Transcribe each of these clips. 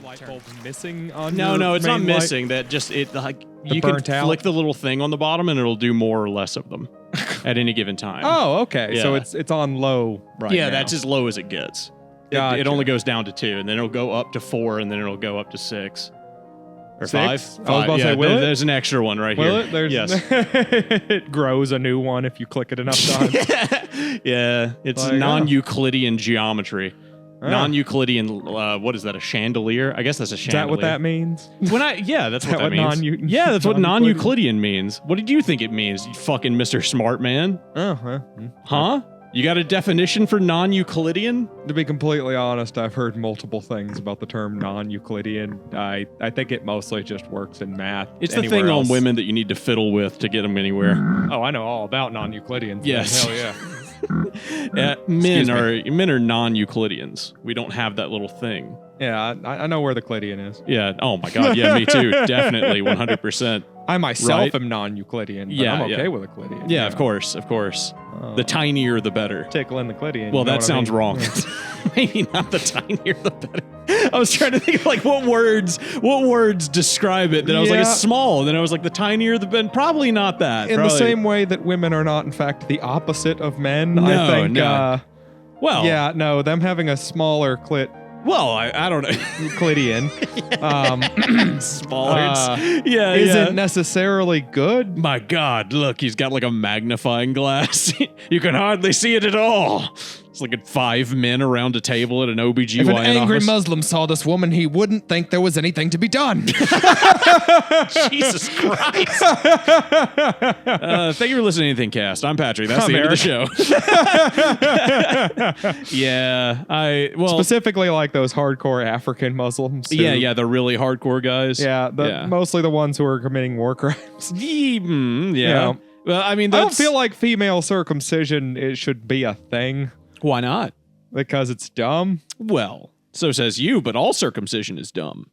Light bulb missing on No, it's not main light? missing. That just you can burnt out? flick the little thing on the bottom and it'll do more or less of them at any given time. Oh, okay. Yeah. So it's on low right now. That's as low as it gets. Gotcha. It only goes down to 2, and then it'll go up to 4, and then it'll go up to 6. Or 6? 5? I was about to say, will it? There's an extra one right Will here. it? There's Yes. It grows a new one if you click it enough times. Yeah, it's Like, non-Euclidean geometry. Oh. Non-Euclidean, what is that, a chandelier? I guess that's a Is chandelier. that what that means? That's what that means. Yeah, That's what non-Euclidean means. What did you think it means, you fucking Mr. Smart Man? Oh, huh. Huh? You got a definition for non-Euclidean? To be completely honest, I've heard multiple things about the term non-Euclidean. I think it mostly just works in math. It's the Anywhere thing else. on women that you need to fiddle with to get them anywhere. Oh, I know all about non-Euclideans. Yes. Hell yeah. Men are non-Euclideans. We don't have that little thing. Yeah, I know where the Clidian is. Yeah. Oh my God. Yeah, me too. Definitely. 100%. I myself Right? am non-Euclidean, but Yeah, I'm okay yeah. with a Clidian. Yeah, of course. Of course. The tinier, the better. Tickling the Clidian. Well, you know that what I sounds mean? wrong. Maybe not the tinier, the better. I was trying to think of like what words describe it. Then I was like, Yeah. it's small. Then I was like, the tinier, the better. Probably not that. In the Probably- same way that women are not, in fact, the opposite of men, No, I think. no. Well, Yeah, no, them having a smaller Well, I don't know. Clidian Smaller. isn't yeah. necessarily good. My God, look, he's got like a magnifying glass. You can hardly see it at all. It's like 5 men around a table at an OBGYN If an angry office. Muslim saw this woman, he wouldn't think there was anything to be done. Jesus Christ. Thank you for listening to AnythingCast. I'm Patrick. That's I'm the end of the show. Yeah, Specifically like those hardcore African Muslims. who- yeah, the really hardcore guys. Yeah, mostly the ones who are committing war crimes. Yeah. Yeah. Well, I mean, I don't that's, feel like female circumcision it should be a thing why not? because it's dumb. Well, so says you, but all circumcision is dumb.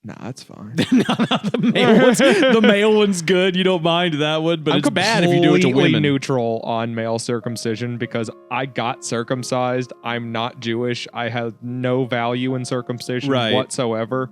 Nah, that's fine. The male one's good. You don't mind that one, but I'm it's bad if you do it to completely women. neutral on male circumcision because I got circumcised. I'm not Jewish. I have no value in circumcision Right. whatsoever.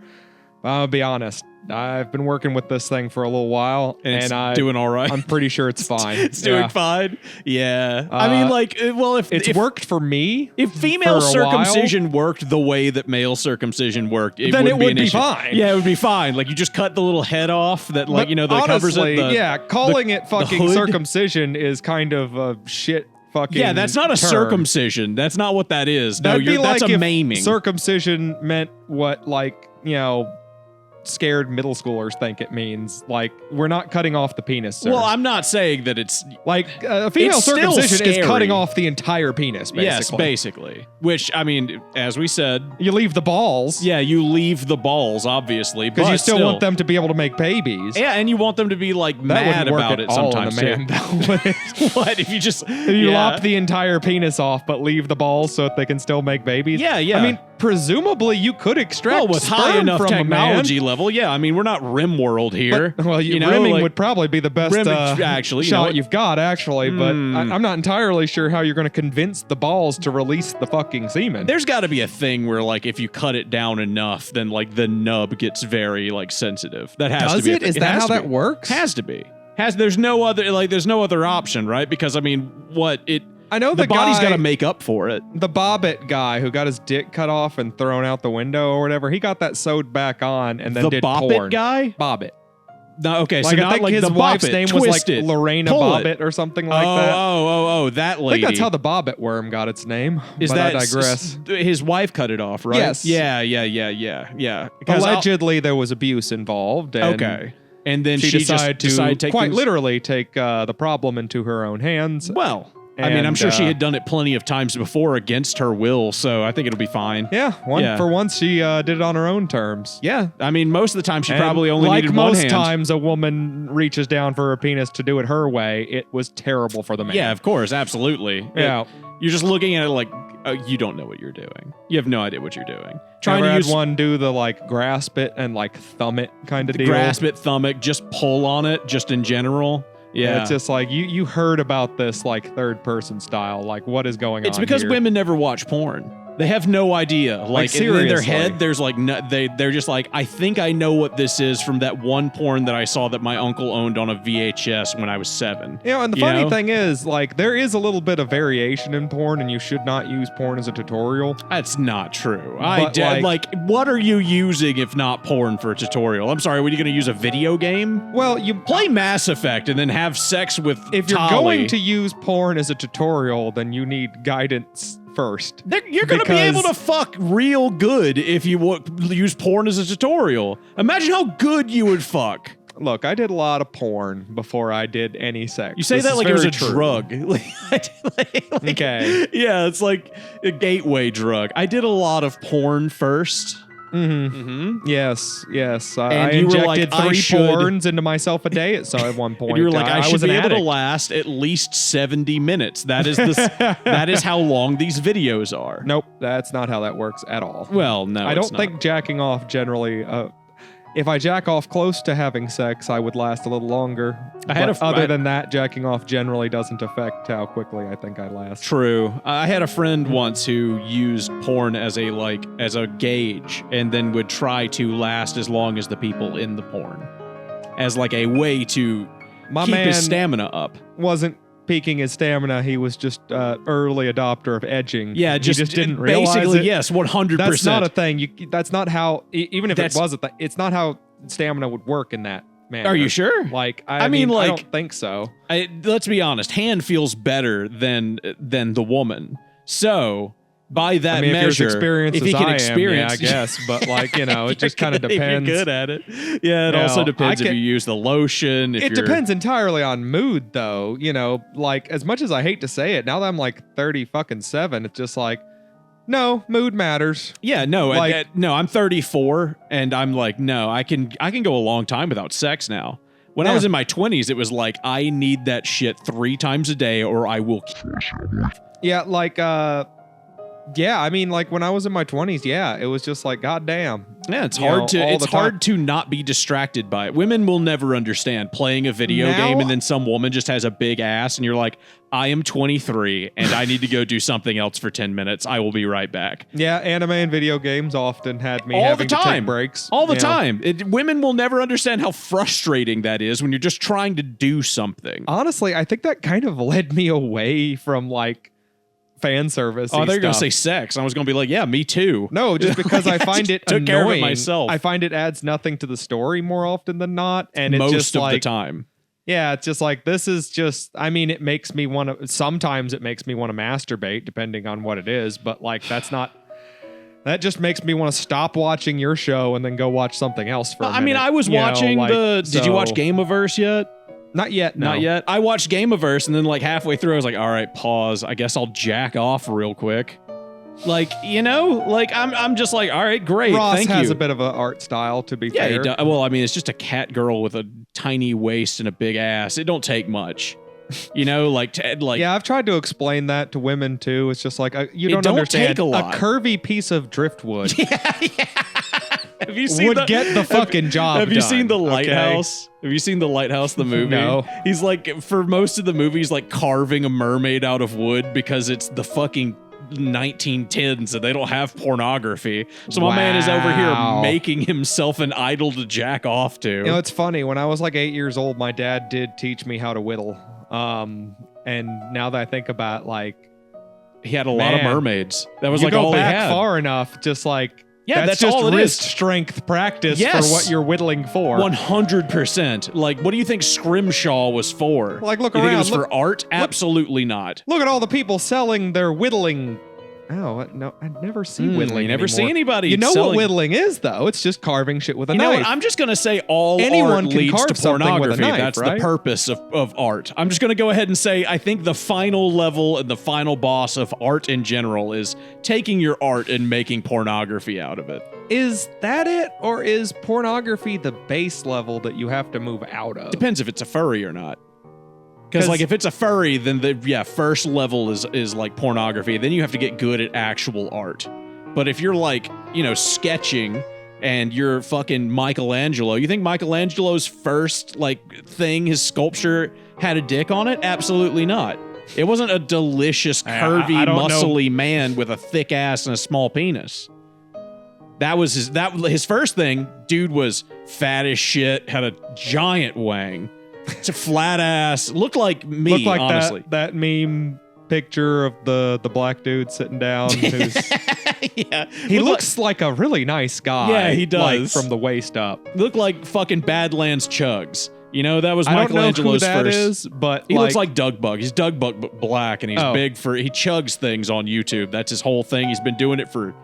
I'll be honest. I've been working with this thing for a little while, And it's I doing all right. I'm pretty sure it's fine. It's doing Yeah. fine. Yeah. I mean, like, well, if It's worked for me. If female for a circumcision worked the way that male circumcision worked, Then wouldn't it would an be issue. fine. Yeah, it would be fine. Like you just cut the little head off that, like, But that covers it. honestly, calling it fucking hood. circumcision is kind of a shit fucking Yeah, that's not a term. circumcision. That's not what that is. No, That'd be that's like a if maiming. circumcision meant what, like, scared middle schoolers think it means. Like, we're not cutting off the penis, sir. Well, I'm not saying that it's like a female it's still circumcision is scary. cutting off the entire penis, basically. yes, basically. Which I mean, as we said, You leave the balls. yeah, you leave the balls obviously, Because but you still want them to be able to make babies. Yeah, and you want them to be like That mad wouldn't work about at it all sometimes. in a man, too. though, would it? What if you just If you lop the entire penis off, but leave the balls so that they can still make babies? Yeah, yeah. I mean, presumably you could extract Well, with high sperm enough from technology level, yeah. I mean, we're not Rim World a here. man. But, well, you know, rimming like- would probably be the best actually, you know shot what? you've got, actually. But Hmm. I'm not entirely sure how you're going to convince the balls to release the fucking semen. There's got to be a thing where, like, if you cut it down enough, then like the nub gets very like sensitive. That has to Does be. it? Is that has how to that be. works? Has to be. There's no other option, right? Because I mean, I know the body's guy, got to make up for it. the bobbit guy who got his dick cut off and thrown out the window or whatever. He got that sewed back on and then The did Bobbit porn. guy? Bobbit. No, okay, Like, so I not think like his the wife's Bobbit, name was like twist it. Lorena Pull it. Bobbit or something like that. Oh, that I lady. think that's how the bobbit worm got its name. Is but that I digress. His wife cut it off, right? Yes. Yeah. Because Allegedly, there was abuse involved. And okay. And then she decided just decided to take quite things- literally take the problem into her own hands. Well, I mean, I'm And, sure she had done it plenty of times before against her will, so I think it'll be fine. Yeah, Yeah. for once she did it on her own terms. Yeah, I mean, most of the time she And probably only like needed one most hand. times a woman reaches down for her penis to do it her way, it was terrible for the man. Yeah, of course, absolutely. Yeah. You're just looking at it like you don't know what you're doing. You have no idea what you're doing. Trying Never to had use one do the like grasp it and like thumb it kind of deal. grasp it, thumb it, just pull on it, just in general. Yeah, It's just like you heard about this like third person style. Like what is going on? It's because here? women never watch porn. They have no idea. Like in their seriously. head, there's like no, they're just like, I think I know what this is from that one porn that I saw that my uncle owned on a VHS when I was 7. You know, and the funny thing is, like, there is a little bit of variation in porn, and you should not use porn as a tutorial. That's not true. But, What are you using if not porn for a tutorial? I'm sorry, were you going to use a video game? Well, you Play Mass Effect and then have sex with if you're Tali. going to use porn as a tutorial, then you need guidance first. You're going to be able to Because- fuck real good if you use porn as a tutorial. Imagine how good you would fuck. Look, I did a lot of porn before I did any sex. You say This that is like it was very a true. drug. Okay. Yeah, it's like a gateway drug. I did a lot of porn first. Mm-hmm. Yes. I And you were injected like, I 3 should- porns into myself a day at one point. And you were like, I should was be an able to addict. last at least 70 minutes. That is that is how long these videos are. Nope, that's not how that works at all. Well, no, I it's don't think jacking off generally. If I jack off close to having sex, I would last a little longer. Other than that, jacking off generally doesn't affect how quickly I think I last. True. I had a friend once who used porn as a gauge, and then would try to last as long as the people in the porn, as like a way to My keep man his stamina up. wasn't peaking his stamina. He was just early adopter of edging. Yeah, he just didn't realize basically. it. Yes, 100%. That's not a thing. That's not how. Even if That's- it was a thing, it's not how stamina would work in that manner. Are you sure? Like, I mean, I like- don't think so. Let's be honest. Hand feels better than the woman. So by that I mean, measure, if you're as experienced if as he can I experience, am, yeah, I guess. But like, you know, it just kind of depends. If you're good at it. Yeah, it You also know, depends I if can- you use the lotion. If It you're, depends entirely on mood, though. You know, like, as much as I hate to say it, now that I'm like 37, it's just like, no, mood matters. Yeah, no, Like- no. I'm 34, and I'm like, no, I can go a long time without sex now. When I Yeah. was in my 20s, it was like, I need that shit 3 times a day, or I will. Yeah, like, yeah, I mean, like when I was in my 20s, yeah, it was just like, goddamn. Yeah, it's You hard know, to all it's the time. hard to not be distracted by it. Women will never understand playing a video Now- game and then some woman just has a big ass and you're like, I am 23 and I need to go do something else for 10 minutes. I will be right back. Yeah, anime and video games often had me All the having to time. take breaks. All the you know. time. Women will never understand how frustrating that is when you're just trying to do something. Honestly, I think that kind of led me away from like fan service. Oh, they're going to say sex. I was going to be like, yeah, me too. No, just because I find it took care of it annoying. myself. I find it adds nothing to the story more often than not, and it's Most just of like, the time. yeah, it's just like this is just. I mean, it makes me want to. Sometimes it makes me want to masturbate, depending on what it is. But like, that's not. That just makes me want to stop watching your show and then go watch something else for a minute. I mean, I was You know, watching like, Did you watch so- Gameaverse yet? Not yet. No. Not yet. I watched Gameaverse, and then like halfway through, I was like, "All right, pause. I guess I'll jack off real quick." Like, you know, like I'm just like, "All right, great, Ross thank has you." a bit of an art style, to be Yeah, fair. he does. Well, I mean, it's just a cat girl with a tiny waist and a big ass. It don't take much, you know. Like, Yeah, I've tried to explain that to women too. It's just like you It don't don't understand. take a lot. curvy piece of driftwood Have you seen would get the fucking job Have you done, seen The okay? Lighthouse? Have you seen The Lighthouse, the movie? No. He's like, for most of the movie, he's like carving a mermaid out of wood because it's the fucking 1910s and they don't have pornography. So my man is over Wow. here making himself an idol to jack off to. You know, it's funny. When I was like 8 years old, my dad did teach me how to whittle. And now that I think about, like, he had a lot of Man. mermaids. That was you like go all he back had. far enough, just like Yeah, that's just all it wrist is. strength practice Yes. for what you're whittling for. 100%. Like, what do you think Scrimshaw was for? Like, look you think it around. was Look- for art? Absolutely not. Look at all the people selling their whittling. Oh no, I never see whittling. You never see anymore. anybody You know selling- what whittling is, though? It's just carving shit with a You know knife. what? I'm just going to say all Anyone art can leads carve to something with a pornography. knife, That's right? the purpose of art. I'm just going to go ahead and say I think the final level and the final boss of art in general is taking your art and making pornography out of it. Is that it, or is pornography the base level that you have to move out of? Depends if it's a furry or not. Because 'Cause- like if it's a furry, then the first level is like pornography. Then you have to get good at actual art. But if you're like, you know, sketching and you're fucking Michelangelo, you think Michelangelo's first like thing, his sculpture, had a dick on it? Absolutely not. It wasn't a delicious, curvy, I don't muscly man with a thick ass and a small penis. That was his first thing. Dude was fat as shit, had a giant wang. It's a flat ass. Looked like me, Looked like honestly. that meme picture of the black dude sitting down. Who's, yeah. he looks like a really nice guy. Yeah, he does. Like, from the waist up. Looked like fucking Badlands Chugs. You know, that was I don't know who Michelangelo's that first. is, but He looks like Doug Bug. He's Doug Bug but black, and he's Oh. big for. He chugs things on YouTube. That's his whole thing. He's been doing it for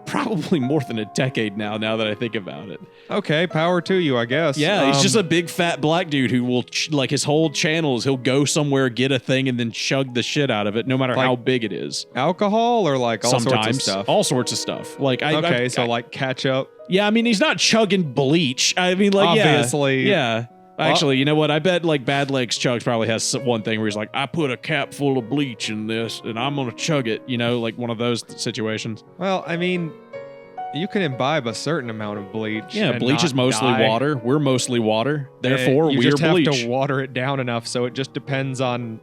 probably more than a decade now. Now that I think about it. Okay, power to you, I guess. Yeah, he's just a big fat black dude who will like his whole channel is he'll go somewhere, get a thing, and then chug the shit out of it, no matter Like how big it is. alcohol or like all Sometimes sorts of stuff. all sorts of stuff. Like Like ketchup. yeah, I mean he's not chugging bleach. I mean like Obviously. yeah. Actually, you know what? I bet like Bad Legs Chugs probably has one thing where he's like, I put a cap full of bleach in this and I'm gonna chug it. You know, like one of those situations. Well, I mean, you can imbibe a certain amount of bleach. Yeah, and bleach not is mostly die. water. We're mostly water. Therefore, you we're just bleach. have to water it down enough, so it just depends on.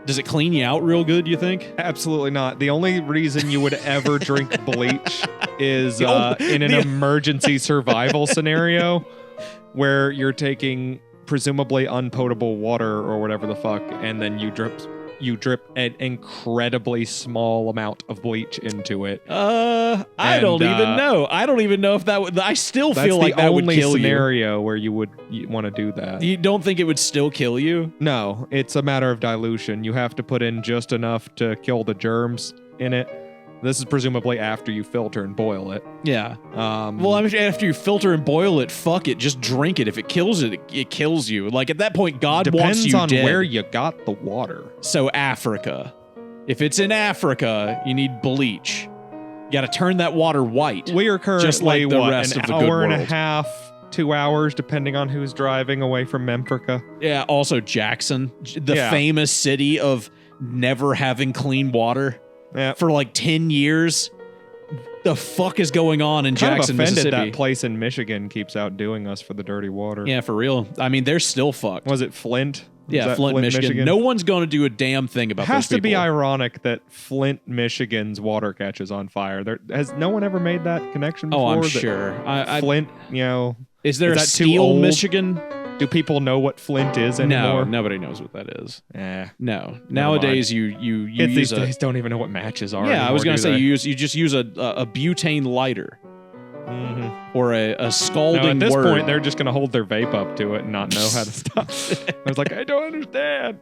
Does it clean you out real good, you think? Absolutely not. The only reason you would ever drink bleach is The in an emergency survival scenario where you're taking presumably unpotable water or whatever the fuck, and then you drip an incredibly small amount of bleach into it. I don't even know. I don't even know if that would. I still That's feel like the that would only kill scenario where you would want to do that. you. You don't think it would still kill you? No, it's a matter of dilution. You have to put in just enough to kill the germs in it. This is presumably after you filter and boil it. Yeah. Um, Well, I mean, after you filter and boil it, fuck it, just drink it. If it kills it, it kills you. Like at that point, God wants depends you on dead. where you got the water. So Africa. If it's in Africa, you need bleach. You got to turn that water white. We are currently Just like the rest an of the good hour and a world. half, 2 hours, depending on who's driving away from Memphrica. Yeah. Also, Jackson, the Yeah. famous city of never having clean water Yeah, for like 10 years. The fuck is going on in kind Jackson, of offended Mississippi? that place in Michigan keeps outdoing us for the dirty water. Yeah, for real. I mean, they're still fucked. Was it Flint? Was Yeah, that Flint, Michigan. No one's going to do a damn thing about It has those people. to be ironic that Flint, Michigan's water catches on fire. Has no one ever made that connection before? Oh, I'm that sure. Flint, Is there is a that too Steel, old? Michigan? Do people know what Flint is No, anymore? nobody knows what that is. Eh. No. Nowadays, you Kids use these days don't even know what matches are. yeah. I was going gonna to say you just use a butane lighter or a scalding at this word. point, they're just going to hold their vape up to it and not know how to stop it. I was like, I don't understand.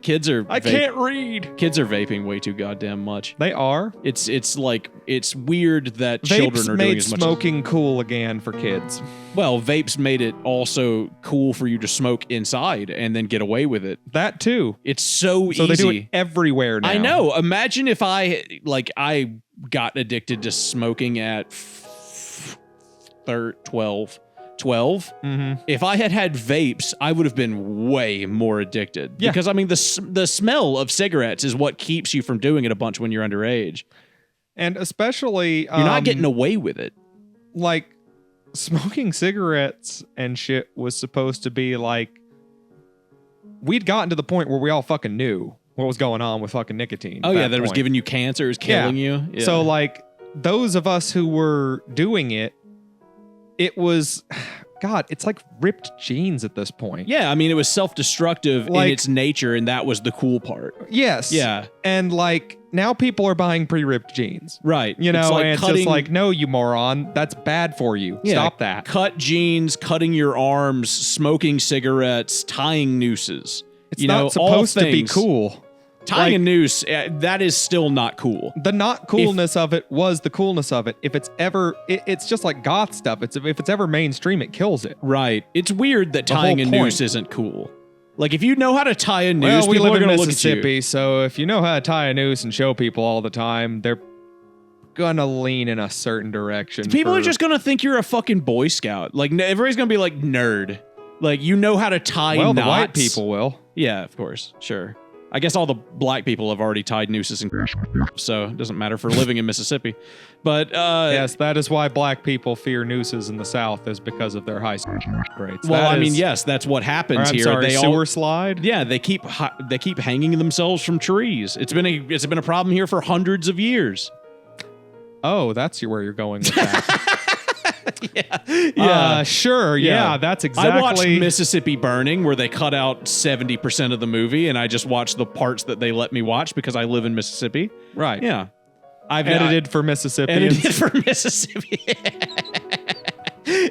Kids are I can't read. Kids are vaping way too goddamn much. They are. It's like it's weird that children Vapes are doing made as much. smoking cool again for kids. Well, vapes made it also cool for you to smoke inside and then get away with it. That too. It's so easy. So they do it everywhere now. I know. Imagine if I got addicted to smoking at 12. Mm-hmm. If I had vapes, I would have been way more addicted. Yeah. Because I mean, the smell of cigarettes is what keeps you from doing it a bunch when you're underage. And especially, You're not getting away with it. like smoking cigarettes and shit was supposed to be like, we'd gotten to the point where we all fucking knew what was going on with fucking nicotine. Oh at yeah, that that was point. giving you cancer, it was killing you. Yeah. So like those of us who were doing it, it was, God, it's like ripped jeans at this point. yeah, I mean, it was self-destructive Like- in its nature, and that was the cool part. Yes. Yeah, And like now people are buying pre-ripped jeans. right. You know, it's like and it's just like, no, you moron, that's bad for you. Yeah, Stop that. Cut jeans, cutting your arms, smoking cigarettes, tying nooses. It's you not know, all supposed to be things. cool. Tying Like- a noose, that is still not cool. The not coolness of it was the coolness of it. If it's ever, it's just like goth stuff. If it's ever mainstream, it kills it. Right. It's weird that The tying a whole noose point. isn't cool. Like, if you know how to tie a noose, Well, we people live are in going to look at you. Mississippi, so if you know how to tie a noose and show people all the time, they're gonna lean in a certain direction. People for- are just going to think you're a fucking Boy Scout. Like, everybody's going to be like, nerd. Like, you know how to tie well, knots. the white people will. Yeah, of course. Sure. I guess all the black people have already tied nooses in, so it doesn't matter for living in Mississippi. But yes, that is why black people fear nooses in the South, is because of their high school grades. Well, That I mean, is- yes, that's what happens or, I'm here. sorry, They sewer slide. yeah, they keep hanging themselves from trees. It's been a problem here for hundreds of years. Oh, that's where you're going with that. Yeah. Sure. Yeah, that's exactly. I watched Mississippi Burning, where they cut out 70% of the movie, and I just watched the parts that they let me watch because I live in Mississippi. Right. Yeah. I've Edited for Mississippians. Edited for Mississippi.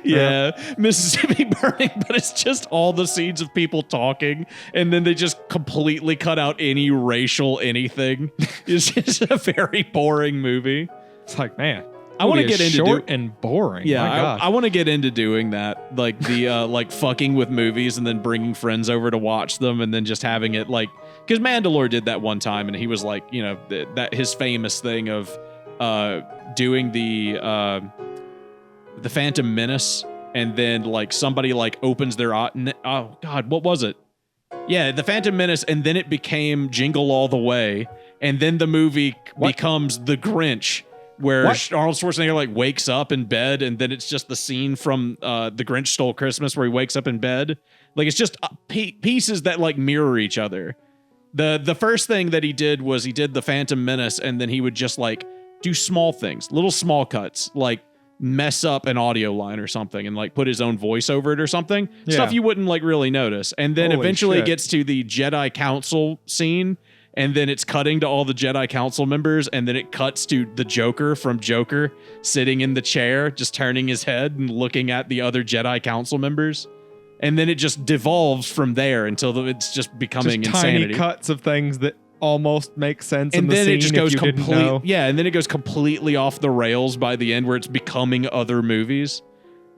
Yeah, Mississippi Burning, but it's just all the scenes of people talking, and then they just completely cut out any racial anything. It's just a very boring movie. It's like, man, I want to get into short and boring. Yeah, My gosh. I want to get into doing that, like the like fucking with movies and then bringing friends over to watch them, and then just having it like, because Mandalore did that one time, and he was like, you know, that his famous thing of doing the Phantom Menace, and then like somebody like opens their oh god, what was it? Yeah, the Phantom Menace, and then it became Jingle All the Way, and then the movie becomes The Grinch, where Arnold Schwarzenegger like wakes up in bed, and then it's just the scene from The Grinch Stole Christmas where he wakes up in bed. Like it's just pieces that like mirror each other. The first thing that he did was he did the Phantom Menace, and then he would just like do small things, little small cuts, like mess up an audio line or something and like put his own voice over it or something. Yeah. Stuff you wouldn't like really notice. And then Holy eventually shit. it gets to the Jedi Council scene, and then it's cutting to all the Jedi Council members, and then it cuts to the Joker from Joker sitting in the chair, just turning his head and looking at the other Jedi Council members. And then it just devolves from there until it's just becoming just insanity. tiny cuts of things that almost make sense in And the then scene it just if goes you didn't know. and then it goes completely off the rails by the end, where it's becoming other movies.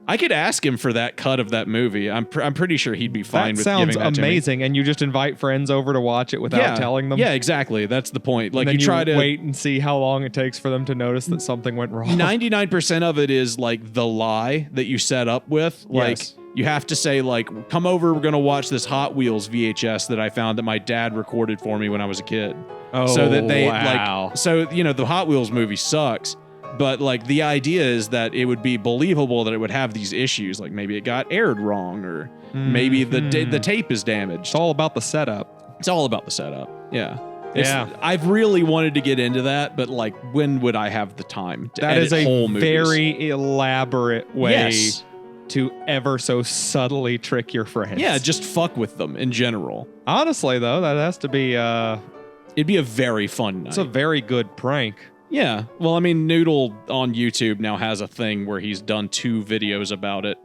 I could ask him for that cut of that movie. I'm pretty sure he'd be fine That with sounds giving that to me. amazing, and you just invite friends over to watch it without telling them. Yeah, exactly. That's the point. Like and then you try to wait and see how long it takes for them to notice that something went wrong. 99% of it is like the lie that you set up with. Like Yes. you have to say like, come over, we're going to watch this Hot Wheels VHS that I found that my dad recorded for me when I was a kid. Oh, So that they wow. like, so, you know, the Hot Wheels movie sucks, but like the idea is that it would be believable that it would have these issues. Like maybe it got aired wrong, or maybe the tape is damaged. It's all about the setup. It's all about the setup. Yeah. Yeah. I've really wanted to get into that, but like, when would I have the time to That edit is a whole movies? very elaborate way Yes. to ever so subtly trick your friends. Yeah, just fuck with them in general. Honestly, though, that has to be It'd be a very fun night. it's a very good prank. Yeah. Well, I mean, Noodle on YouTube now has a thing where he's done 2 videos about it,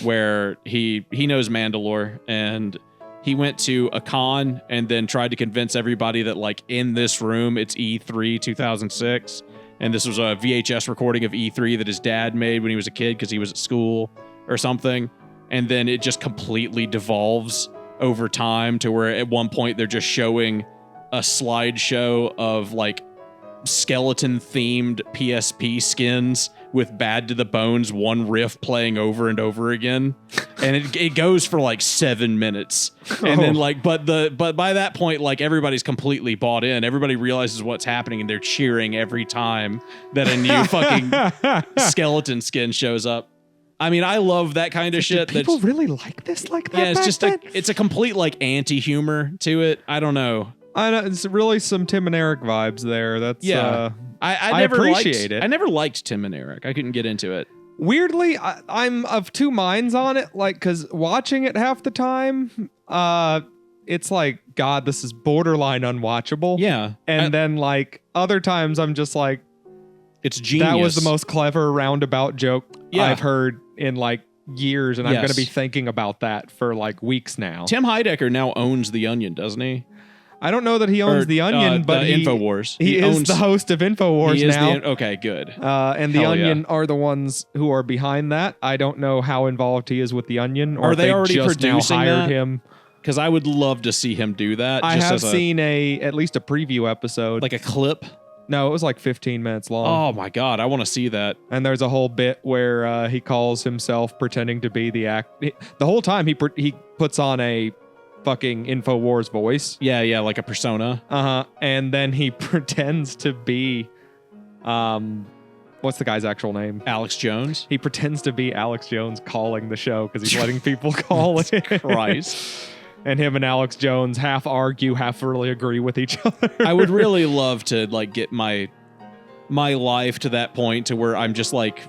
where he knows Mandalore, and he went to a con and then tried to convince everybody that like in this room it's E3 2006, and this was a VHS recording of E3 that his dad made when he was a kid because he was at school or something, and then it just completely devolves over time to where at one point they're just showing a slideshow of like skeleton themed PSP skins with Bad to the Bones one riff playing over and over again, and it goes for like 7 minutes, and then like but by that point like everybody's completely bought in. Everybody realizes what's happening, and they're cheering every time that a new fucking skeleton skin shows up. I mean, I love that kind of shit. People really like this like that. Yeah, it's back just then? it's a complete like anti-humor to it. I don't know. I know, it's really some Tim and Eric vibes there. That's Yeah. I never appreciate liked, it. I never liked Tim and Eric. I couldn't get into it. Weirdly, I'm of two minds on it. Like, because watching it half the time, it's like, God, this is borderline unwatchable. Yeah. And then like other times, I'm just like, It's genius. that was the most clever roundabout joke Yeah. I've heard in like years, and I'm Yes. going to be thinking about that for like weeks now. Tim Heidecker now owns The Onion, doesn't he? I don't know that he owns Or, The Onion, but the he, InfoWars. he is the host of InfoWars he is now. okay, good. And The Hell yeah. Onion are the ones who are behind that. I don't know how involved he is with The Onion, or Are if they already just now producing hired that? him. Because I would love to see him do that. I just have as a, seen at least a preview episode. like a clip. No, it was like 15 minutes long. Oh my god, I want to see that. And there's a whole bit where he calls himself pretending to be the act. The whole time he puts on a fucking InfoWars voice. Yeah, like a persona. And then he pretends to be, what's the guy's actual name? Alex Jones. He pretends to be Alex Jones calling the show because he's letting people call it. Christ. And him and Alex Jones half argue, half really agree with each other. I would really love to like get my life to that point to where I'm just like,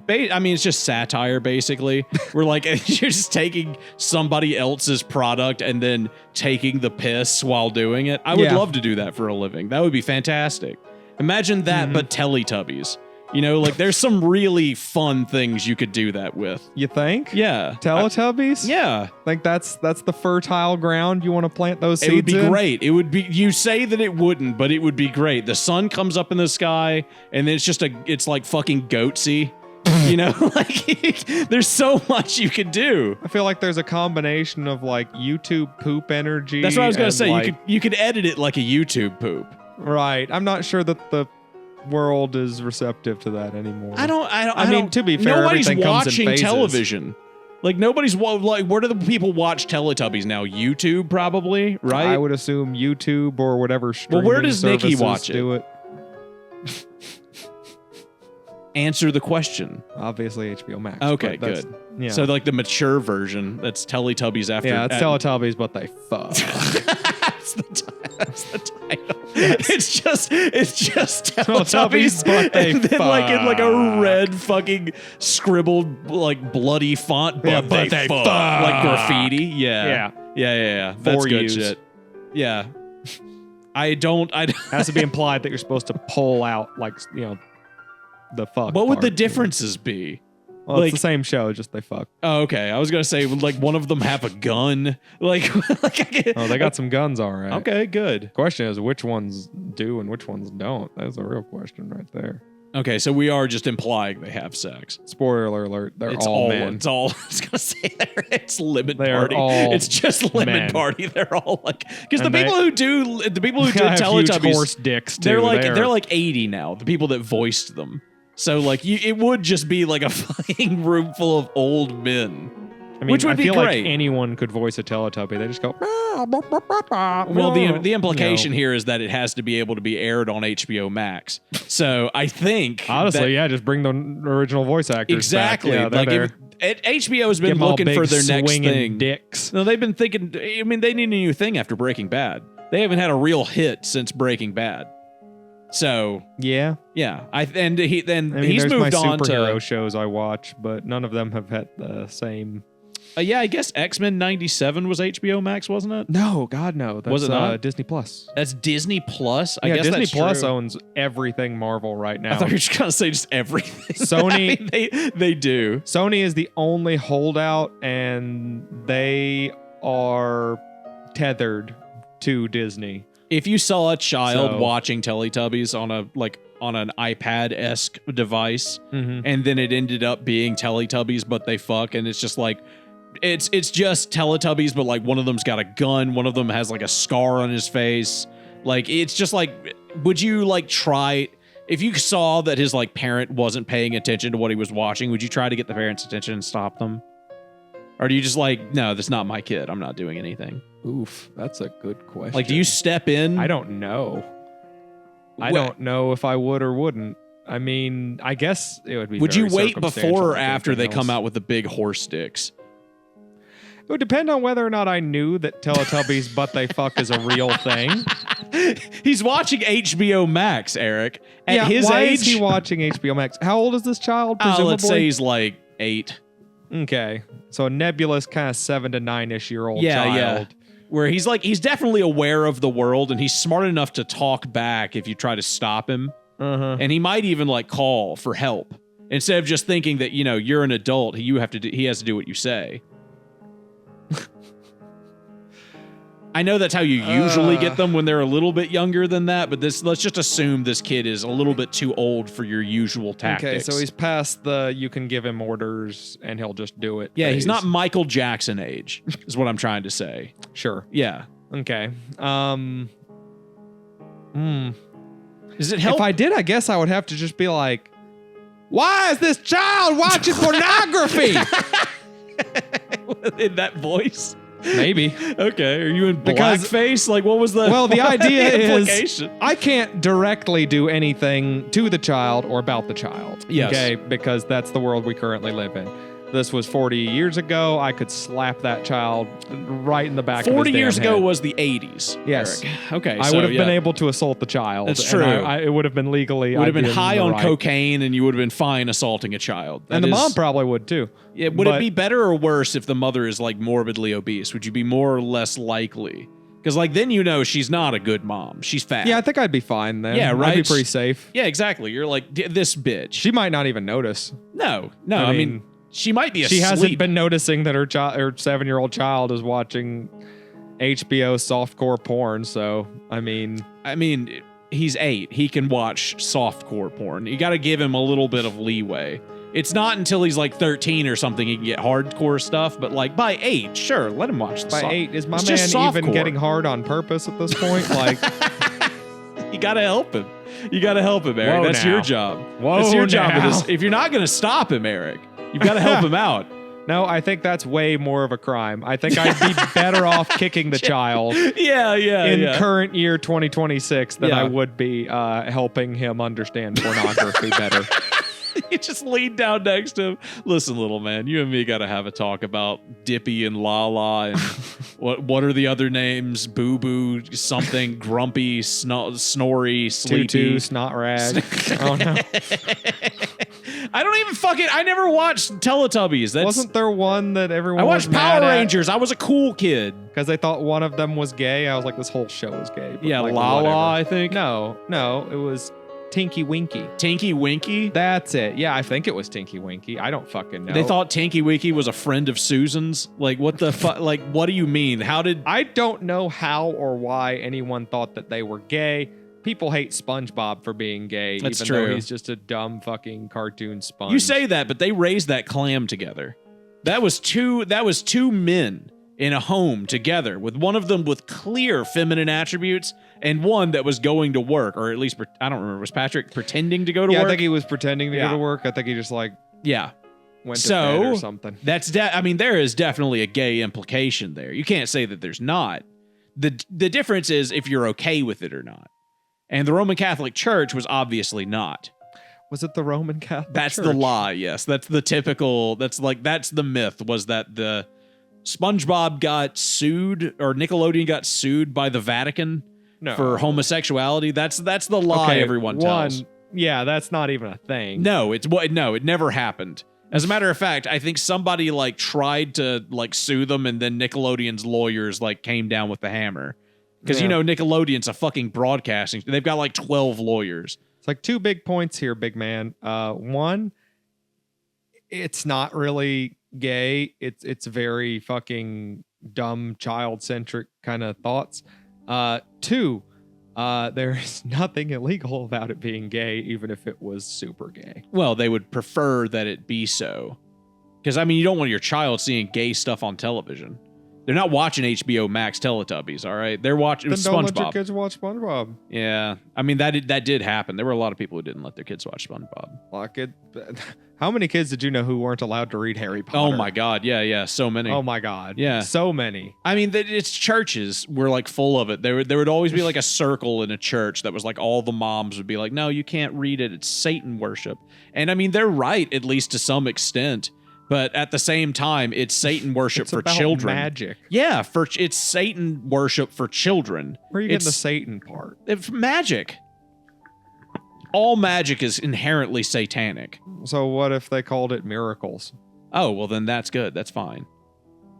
it's just satire basically. We're like, you're just taking somebody else's product and then taking the piss while doing it. I would love to do that for a living. That would be fantastic. Imagine that, but Teletubbies. You know, like there's some really fun things you could do that with. You think? Yeah. Teletubbies? Yeah. Think that's the fertile ground you want to plant those seeds in? It would be in? great. It would be, you say that it wouldn't, but it would be great. The sun comes up in the sky and then it's like fucking goatsy. You know, like there's so much you could do. I feel like there's a combination of like YouTube poop energy. That's what I was gonna say. Like, you could edit it like a YouTube poop. Right. I'm not sure that the world is receptive to that anymore. I mean, to be fair, nobody's everything comes in watching phases. television. Like nobody's like, where do the people watch Teletubbies now? YouTube, probably, right? I would assume YouTube or whatever. Well, where does Nikki services watch do it? Answer the question. Obviously, HBO Max. Okay, but that's- good. Yeah. So like the mature version, that's Teletubbies after. Yeah, it's Teletubbies, but they fuck. That's the title. Yes. It's just Teletubbies, but they and then fuck. like in like a red fucking scribbled like bloody font, but, Yeah, they fuck. Like graffiti. Yeah. That's For good use. shit. Yeah. I don't. Has to be implied that you're supposed to pull out like the fuck. What would the part. differences be? Well, like- it's the same show, just they fuck. Oh, okay. I was gonna say, would like one of them have a gun? Like, Oh, they got some guns, all right. Okay, good. Question is, which ones do and which ones don't? That's a real question right there. Okay, so we are just implying they have sex. Spoiler alert: they're It's all men. It's all. I was gonna say there. It's lemon They are party. all It's just lemon men. party. They're all like, because the And people who did have huge Teletubbies, horse dicks too. they're like 80 now. The people that voiced them. So like, it would just be like a fucking room full of old men. I mean, which would I be feel great. like anyone could voice a Teletubby. They just go. Well, the implication here is that it has to be able to be aired on HBO Max. So I think Honestly, that, just bring the original voice actors exactly. back. Yeah, Like HBO has been looking for their next thing. Dicks. No, they've been thinking. I mean, they need a new thing after Breaking Bad. They haven't had a real hit since Breaking Bad. So Yeah. yeah, he's there's moved my on superhero to. shows I watch, but none of them have had the same. Yeah, I guess X-Men '97 was HBO Max, wasn't it? No, God, no. That's, Was it not? Disney Plus? That's Disney Plus. I Yeah, guess Disney that's Plus true. owns everything Marvel right now. I thought you were just gonna say just everything. Sony- I mean, they do. Sony is the only holdout, and they are tethered to Disney. If you saw a child So- watching Teletubbies on an iPad-esque device, Mm-hmm. and then it ended up being Teletubbies, but they fuck, and it's just like, it's just Teletubbies, but like one of them's got a gun, one of them has like a scar on his face. Like, it's just like, would you like try, if you saw that his like parent wasn't paying attention to what he was watching, would you try to get the parent's attention and stop them? Or do you just like, no, that's not my kid, I'm not doing anything? Oof, that's a good question. Like, do you step in? I don't know. I don't know if I would or wouldn't. I mean, I guess it would be. Would you very wait circumstantial before or like after they anything come else. out with the big horse dicks? It would depend on whether or not I knew that Teletubbies But They Fuck is a real thing. He's watching HBO Max, Eric. At yeah, his why age, is he watching HBO Max? How old is this child? Presumably? let's say he's like 8. Okay, so a nebulous kind of 7 to 9-ish year old Yeah, child. yeah. Where he's definitely aware of the world, and he's smart enough to talk back if you try to stop him. Uh-huh. And he might even like call for help instead of just thinking that, you know, you're an adult. He has to do what you say. I know that's how you usually get them when they're a little bit younger than that, but let's just assume this kid is a little bit too old for your usual tactics. Okay, so he's past the you can give him orders and he'll just do it. Yeah, he's phase. not Michael Jackson age, is what I'm trying to say. Sure. Yeah. Okay. Does it help? If I did, I guess I would have to just be like, why is this child watching pornography? In that voice? Maybe. Okay, are you in Because- blackface? Like, what was the Well, the idea is implication? I can't directly do anything to the child or about the child. Yes. Okay, because that's the world we currently live in. This was 40 years ago. I could slap that child right in the back of his 40 damn years ago head. was the 80s. Yes. Eric. Okay, I so, would have been yeah. able to assault the child. That's and true. It would have been legally. Would have been I'd high in the on right. cocaine, and you would have been fine assaulting a child. And That the is- mom probably would too. Yeah, would it But- be better or worse if the mother is like morbidly obese? Would you be more or less likely? Because like then you know she's not a good mom. She's fat. Yeah, I think I'd be fine then. Yeah, I'd right? be pretty safe. Yeah, exactly. You're like this bitch. She might not even notice. No. I I mean, mean, she might be asleep. She hasn't been noticing that her 7-year-old child is watching HBO softcore porn. So, I mean, he's 8. He can watch softcore porn. You got to give him a little bit of leeway. It's not until he's like 13 or something he can get hardcore stuff, but like by 8, sure, let him watch the by 8, is my It's man just even softcore. getting hard on purpose at this point? Like, You got to help him. You got to help him, Eric. Whoa That's now. your job. Whoa That's your job. now. If you're not going to stop him, Eric, you've got to help him out. no, I think that's way more of a crime. I think I'd be better off kicking the child Yeah. in current year 2026 than Yeah. I would be helping him understand pornography better. You just lean down next to him. Listen, little man, you and me got to have a talk about Dippy and Lala and what are the other names? Boo Boo, something, Grumpy, Snorry, Sleepy. Tutu, snot rag. Oh no. I don't even I never watched Teletubbies. Wasn't there one that everyone I watched was Power mad at Rangers. I was a cool kid. because they thought one of them was gay? I was like, this whole show is gay. But Yeah, like, Lala, whatever. I think. No, it was Tinky Winky. Tinky Winky. That's it. Yeah, I think it was Tinky Winky. I don't fucking know. They thought Tinky Winky was a friend of Susan's. Like, what the fuck? Like, what do you mean? How did? I don't know how or why anyone thought that they were gay. People hate SpongeBob for being gay, That's even true. though he's just a dumb fucking cartoon sponge. You say that, but they raised that clam together. That was two men in a home together, with one of them with clear feminine attributes and one that was going to work, or at least I don't remember. Was Patrick pretending to go to Yeah, work? I think he was pretending to Yeah. go to work. I think he just like Yeah. went to So, bed or something. That's there is definitely a gay implication there. You can't say that there's not. The difference is if you're okay with it or not. And the Roman Catholic Church was obviously not. Was it the Roman Catholic That's Church? the lie, yes. That's the typical, that's the myth, was that the SpongeBob got sued, or Nickelodeon got sued by the Vatican No. for homosexuality. That's the lie Okay, everyone tells. Yeah, that's not even a thing. No, it never happened. As a matter of fact, I think somebody like tried to like sue them, and then Nickelodeon's lawyers like came down with the hammer. Because Yeah. you know Nickelodeon's a fucking broadcasting. They've got like 12 lawyers. It's like 2 big points here, big man. One, it's not really gay. It's very fucking dumb, child-centric kind of thoughts. 2, there's nothing illegal about it being gay, even if it was super gay. Well, they would prefer that it be so. Because, I mean, you don't want your child seeing gay stuff on television. They're not watching HBO Max Teletubbies, all right? They're watching Then don't let your SpongeBob. kids watch SpongeBob. Yeah. I mean, that did happen. There were a lot of people who didn't let their kids watch SpongeBob. Like it. How many kids did you know who weren't allowed to read Harry Potter? Oh, my God. Yeah. So many. Oh my God. Yeah. So many. I mean, it's churches were like full of it. There would always be like a circle in a church that was like all the moms would be like, no, you can't read it. It's Satan worship. And I mean, they're right, at least to some extent. But at the same time, it's Satan worship It's for about children. magic. Yeah, it's Satan worship for children. Where are you getting the It's- Satan part? It's magic. All magic is inherently satanic. So what if they called it miracles? Oh, well, then that's good. That's fine.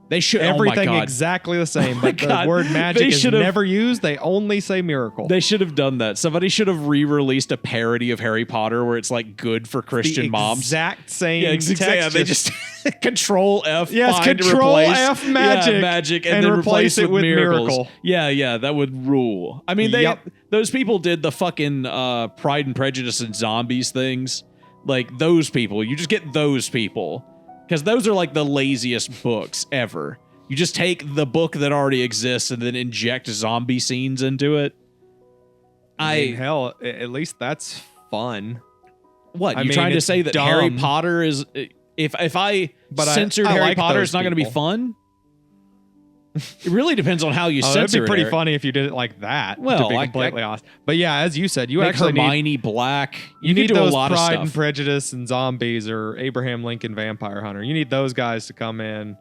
They should. Everything oh my God. exactly the same, Oh my but the God. word magic They is should've- never used. They only say miracle. They should have done that. Somebody should have re-released a parody of Harry Potter where it's like good for Christian the moms. exact same Yeah, text. exactly. Yeah, they just Control F. Yes, find to Control replace. F magic, Yeah, magic, and and then replace it with miracles. miracle. Yeah, that would rule. I mean, Yep. those people did the fucking Pride and Prejudice and Zombies things. Like those people, you just get those people because those are like the laziest books ever. You just take the book that already exists and then inject zombie scenes into it. I mean, hell, at least that's fun. What I you mean, trying to it's say that dumb. Harry Potter is? If I But censored I Harry like Potter, those it's not going to be people. fun. It really depends on how you That'd censor be pretty it. funny if you did it like that. Well, to be completely honest. But yeah, as you said, you Make actually Hermione need black. you could need do those a lot Pride of and stuff. Prejudice and Zombies or Abraham Lincoln Vampire Hunter. You need those guys to come in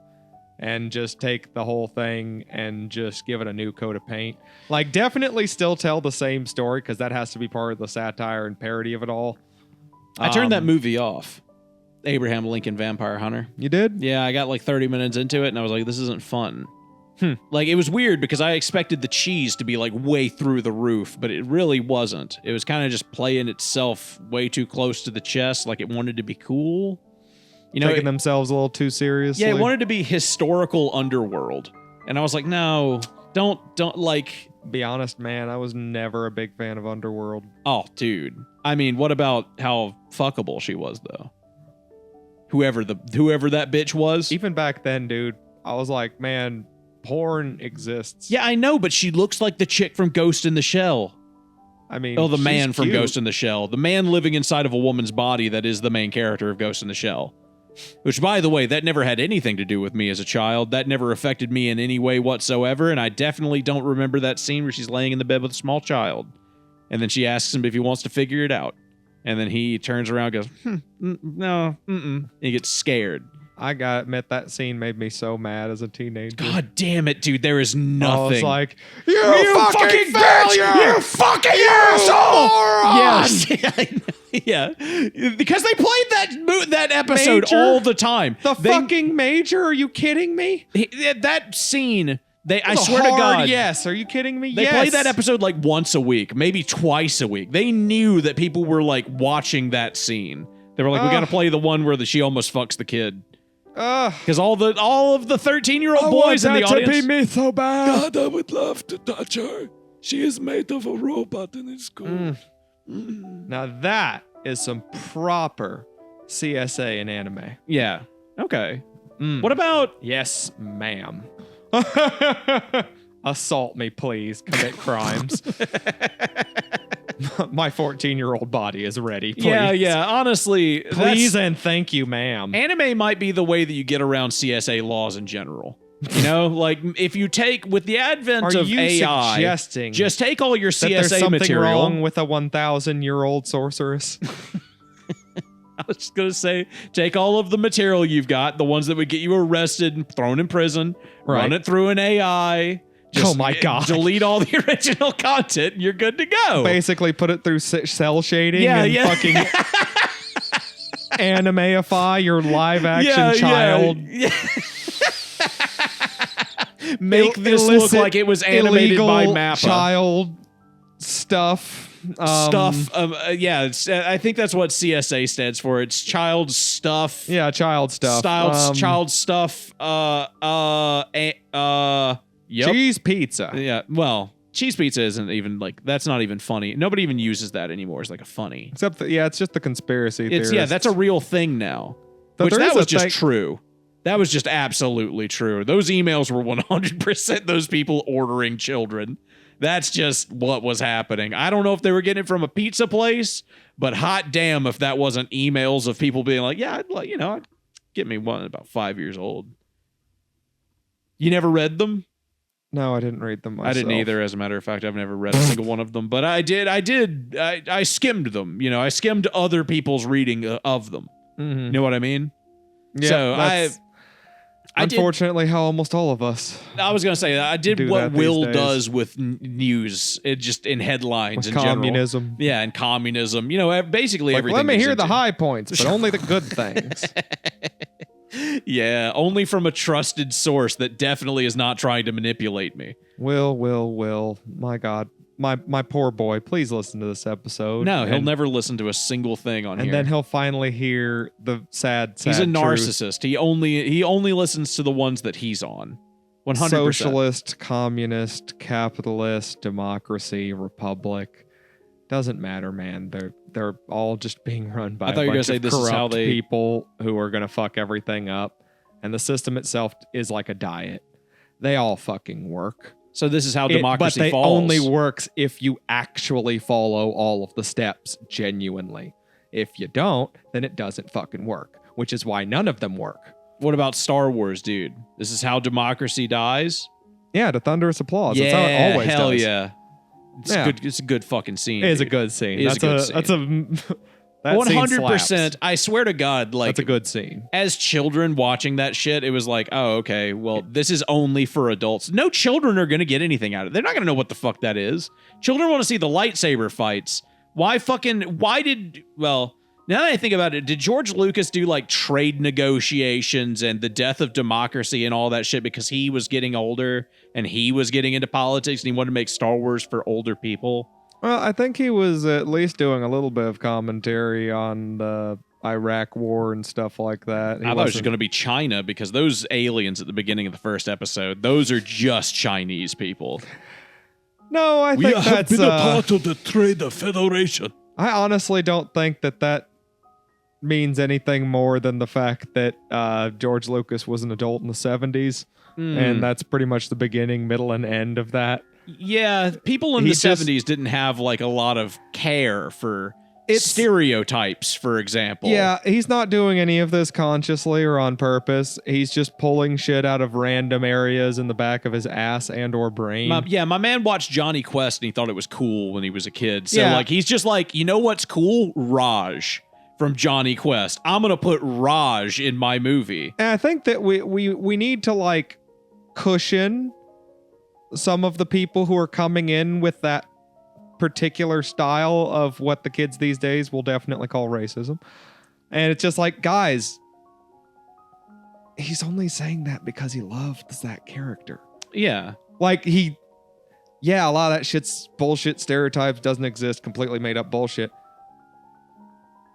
and just take the whole thing and just give it a new coat of paint. Like, definitely still tell the same story because that has to be part of the satire and parody of it all. I turned that movie off. Abraham Lincoln Vampire Hunter. You did? Yeah, I got like 30 minutes into it and I was like, this isn't fun. Like, it was weird because I expected the cheese to be like way through the roof, but it really wasn't. It was kind of just playing itself way too close to the chest, like it wanted to be cool. You know, Taking themselves a little too seriously. Yeah, it wanted to be historical underworld. And I was like, no, don't like... Be honest, man, I was never a big fan of Underworld. Oh, dude. I mean, what about how fuckable she was, though? Whoever that bitch was. Even back then, dude, I was like, man, porn exists. Yeah, I know, but she looks like the chick from Ghost in the Shell. I mean, Oh, the she's man from cute. Ghost in the Shell. The man living inside of a woman's body that is the main character of Ghost in the Shell. Which, by the way, that never had anything to do with me as a child. That never affected me in any way whatsoever, and I definitely don't remember that scene where she's laying in the bed with a small child. And then she asks him if he wants to figure it out. And then he turns around and goes, no, and he gets scared. I gotta admit, that scene made me so mad as a teenager. God damn it, dude. There is nothing. I was like, you fucking failure! Bitch! You fucking asshole! Yes. Yeah. Because they played that episode Major? all the time. Fucking Major? Are you kidding me? That scene, I It's a swear to hard God. yes. Are you kidding me? They yes. played that episode like once a week, maybe twice a week. They knew that people were like watching that scene. They were like, we got to play the one where she almost fucks the kid. Because all of the 13-year-old boys in the audience. to be me so bad. God, I would love to touch her. She is made of a robot and it's cool. Now that is some proper CSA in anime. Yeah. Okay. What about Yes, ma'am. Assault me, please. Commit crimes. My 14-year-old body is ready. Please. Yeah. Honestly, Please and thank you, ma'am. anime might be the way that you get around CSA laws in general. You know, like if you take with the advent Are of you AI, suggesting just take all your that there's CSA something material. wrong with a 1,000-year-old sorceress? I was just gonna say, take all of the material you've got, the ones that would get you arrested and thrown in prison, run it through an AI. Oh my God. Delete all the original content, and you're good to go. Basically, put it through cell shading and fucking animeify your live-action child. Yeah. Make this look Illicit, like it was animated by illegal Mappa. child stuff. I think that's what CSA stands for. It's child stuff. Yeah, child stuff. Child stuff. Yep. Cheese pizza. Yeah. Well, cheese pizza isn't even like, that's not even funny. Nobody even uses that anymore as like a funny. Except that, it's just the conspiracy theorist. Yeah, that's a real thing now. But there that is was a just thing- true. That was just absolutely true. Those emails were 100% those people ordering children. That's just what was happening. I don't know if they were getting it from a pizza place, but hot damn if that wasn't emails of people being like, yeah, I'd get me one about 5 years old. You never read them? No, I didn't read them myself. I didn't either, as a matter of fact. I've never read a single one of them, but I skimmed them. I skimmed other people's reading of them. Mm-hmm. You know what I mean? Yeah, So that's unfortunately how almost all of us I was gonna say I did do what that these Will days. does with news, it just in headlines with in communism. general. Yeah, and communism. Basically Like, everything. let me is hear the into- high points, but only the good things. Yeah, only from a trusted source that definitely is not trying to manipulate me. Will. My God. My poor boy. Please listen to this episode. No, he'll never listen to a single thing on And here. then he'll finally hear the sad He's a truth. narcissist. He only listens to the ones that he's on. 100%. Socialist, communist, capitalist, democracy, republic. Doesn't matter, man. They're all just being run by I thought a you were gonna bunch say of this is how corrupt they- people who are gonna fuck everything up. And the system itself is like a diet. They all fucking work. So this is how democracy but they falls. only works if you actually follow all of the steps genuinely. If you don't, then it doesn't fucking work, which is why none of them work. What about Star Wars, dude? This is how democracy dies? Yeah, to thunderous applause. That's how it always hell does. yeah. It's Yeah. good. It's a good fucking scene. It is a dude. good scene. It is a good scene. That's a that 100%. scene slaps. I swear to God, like That's a good scene. as children watching that shit, it was like, oh, okay, well, this is only for adults. No children are going to get anything out of it. They're not going to know what the fuck that is. Children want to see the lightsaber fights. Well, now that I think about it, did George Lucas do like trade negotiations and the death of democracy and all that shit because he was getting older and he was getting into politics and he wanted to make Star Wars for older people? Well, I think he was at least doing a little bit of commentary on the Iraq War and stuff like that. I thought it was just going to be China because those aliens at the beginning of the first episode, those are just Chinese people. No, I We think have that's. been a part of the Trade Federation. I honestly don't think that means anything more than the fact that George Lucas was an adult in the 70s, and that's pretty much the beginning, middle, and end of that. Yeah, people in the 70s didn't have like a lot of care for stereotypes, for example. Yeah, he's not doing any of this consciously or on purpose. He's just pulling shit out of random areas in the back of his ass and or brain. My man watched Johnny Quest and he thought it was cool when he was a kid. So Yeah. like he's just like, you know what's cool? Raj from Johnny Quest. I'm gonna put Raj in my movie. And I think that we need to like cushion some of the people who are coming in with that particular style of what the kids these days will definitely call racism. And it's just like, guys, he's only saying that because he loves that character. Yeah. Like a lot of that shit's bullshit, stereotypes, doesn't exist, completely made up bullshit.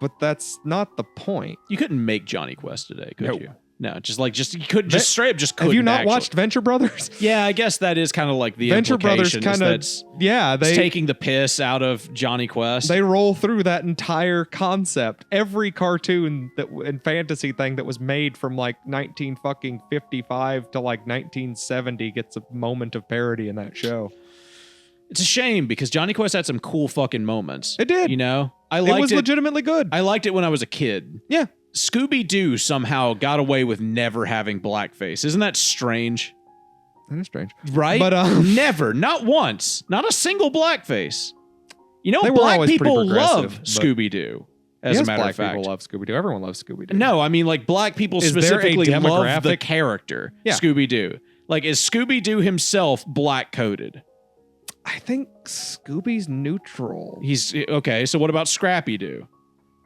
But that's not the point. You couldn't make Johnny Quest today, could No. you? No, you couldn't just straight up just couldn't. Have you not actually. watched Venture Brothers? Yeah, I guess that is kind of like the Venture Brothers implication is kind of, that's they taking the piss out of Johnny Quest. They roll through that entire concept. Every cartoon and fantasy thing that was made from like 1955 to like 1970 gets a moment of parody in that show. It's a shame because Johnny Quest had some cool fucking moments. It did. You know? It was legitimately good. I liked it when I was a kid. Yeah. Scooby-Doo somehow got away with never having blackface. Isn't that strange? That is strange. Right? But never, not once, not a single blackface. You know, They were black always pretty people love progressive, but- Scooby-Doo. As a matter black of fact, people love Scooby-Doo. Everyone loves Scooby-Doo. no, I mean like black people Is there a specifically love the demographic? character Yeah. Scooby-Doo. Like, is Scooby-Doo himself black-coded? I think Scooby's neutral. He's okay. So what about Scrappy-Doo?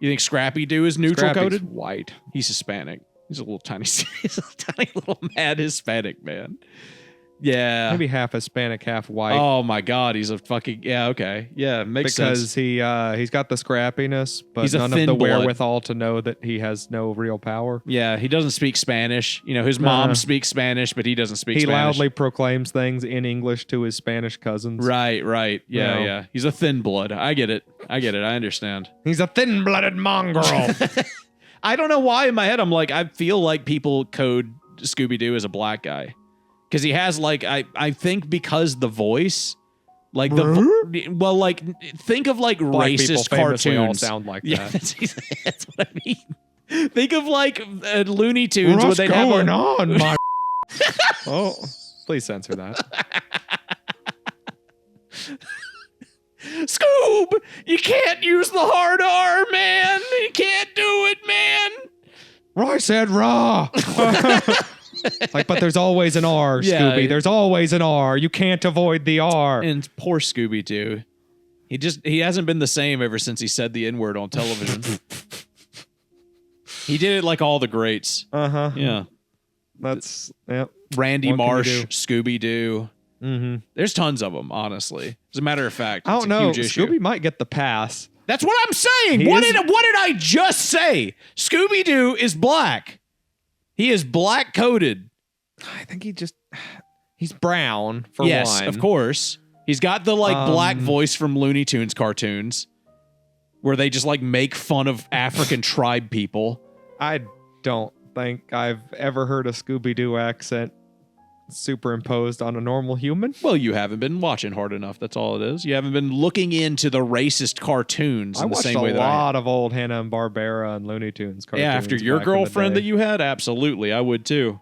You think Scrappy-Doo is neutral Scrappy's coded? white. He's Hispanic. He's a little tiny, he's a tiny little mad Hispanic man. Yeah. Maybe half Hispanic, half white. Oh my God, he's a fucking okay. Yeah, makes because sense. he's got the scrappiness, but He's a none of thin the blood. wherewithal to know that he has no real power. Yeah, he doesn't speak Spanish. You know, his mom Uh-huh. speaks Spanish, but he doesn't speak He Spanish. loudly proclaims things in English to his Spanish cousins. Right. Yeah, No. yeah. He's a thin blood. I get it. I understand. He's a thin-blooded mongrel. I don't know why in my head I'm like, I feel like people code Scooby-Doo as a black guy. Because he has like, I think because the voice, like like think of like Black people racist famously all cartoons. sound like Yeah, that. that's what I mean. Think of like Looney Tunes where they'd have a, on, my... Oh, please censor that. Scoob, you can't use the hard R, man. You can't do it, man. Roy said raw. It's like, but there's always an R, Yeah. Scooby. There's always an R. You can't avoid the R. And poor Scooby-Doo. He hasn't been the same ever since he said the N-word on television. He did it like all the greats. Uh-huh. Yeah. That's, yep. Randy What can you Marsh, do? Scooby-Doo. Mm-hmm. There's tons of them, honestly. As a matter of fact, I it's don't a know. huge issue. Scooby might get the pass. That's what I'm saying. He What is- did I just say? Scooby-Doo is black. He is black-coded. I think he's brown for Yes, one. of course. He's got the like black voice from Looney Tunes cartoons where they just like make fun of African tribe people. I don't think I've ever heard a Scooby-Doo accent superimposed on a normal human. Well, you haven't been watching hard enough. That's all it is. You haven't been looking into the racist cartoons I in the watched same a way that I have. lot of old Hanna-Barbera and Looney Tunes cartoons. Yeah, after your back in the girlfriend day. that you had, absolutely, I would too.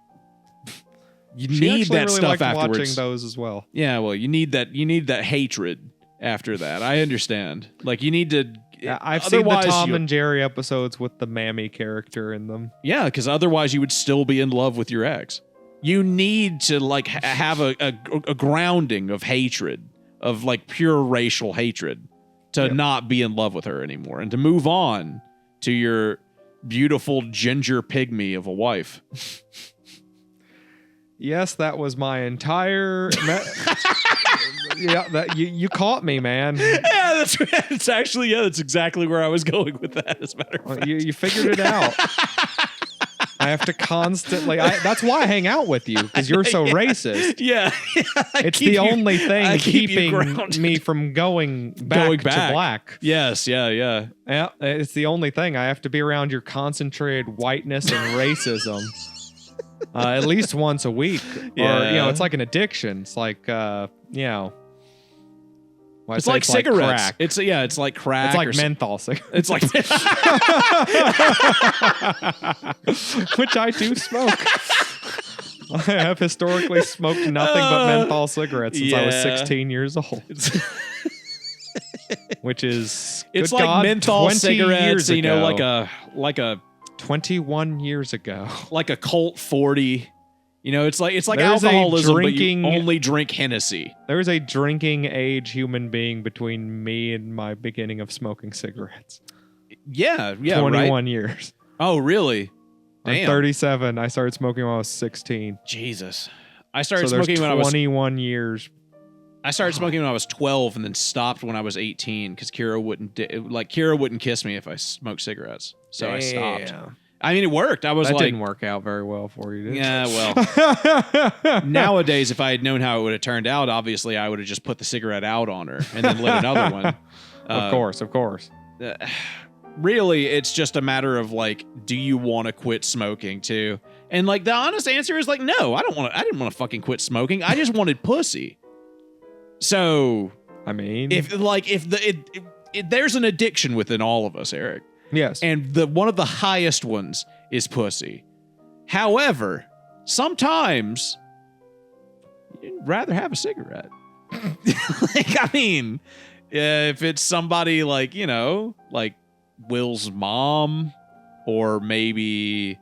You She need actually that really stuff liked afterwards. watching those as well. Yeah, well, you need that hatred after that. I understand. Like you need to. Yeah, I've seen the otherwise Tom you- and Jerry episodes with the Mammy character in them. Yeah, because otherwise you would still be in love with your ex. You need to like have a grounding of hatred, of like pure racial hatred, to not be in love with her anymore and to move on to your beautiful ginger pygmy of a wife. Yes, that was my entire. Yeah, that you caught me, man. Yeah, that's actually that's exactly where I was going with that. As a matter of fact, You figured it out. I have to constantly. That's why I hang out with you, because you're so racist. yeah, It's the only thing keep you keeping grounded. me from going back to black. Yes, yeah. Yeah, it's the only thing. I have to be around your concentrated whiteness and racism at least once a week. Yeah. Or, it's like an addiction. It's like, It's like cigarettes. crack. It's like crack. It's like or menthol cigarettes. It's like Which I do smoke. I have historically smoked nothing but menthol cigarettes since I was 16 years old. Which is it's good like God, menthol 20 cigarettes, years ago. like a 21 years ago. like a Colt 40. It's like There's a alcoholism, drinking- but you only drink Hennessy. There was a drinking age human being between me and my beginning of smoking cigarettes. Yeah, 21 right. years. Oh, really? I'm Damn. 37. I started smoking when I was 16. Jesus. I started So there's smoking when I was 21 years. I started smoking when I was 12 and then stopped when I was 18 because Kira wouldn't kiss me if I smoked cigarettes. So I stopped. I mean, it worked. I was That like, didn't work out very well for you, did it? yeah, well, nowadays, if I had known how it would have turned out, obviously I would have just put the cigarette out on her and then lit another one. Of course. Really, it's just a matter of like, do you want to quit smoking too? And like the honest answer is like, no, I didn't want to fucking quit smoking. I just wanted pussy. So, I mean, if there's an addiction within all of us, Eric. yes. And one of the highest ones is pussy. However, sometimes you'd rather have a cigarette. If it's somebody like, like Will's mom, or maybe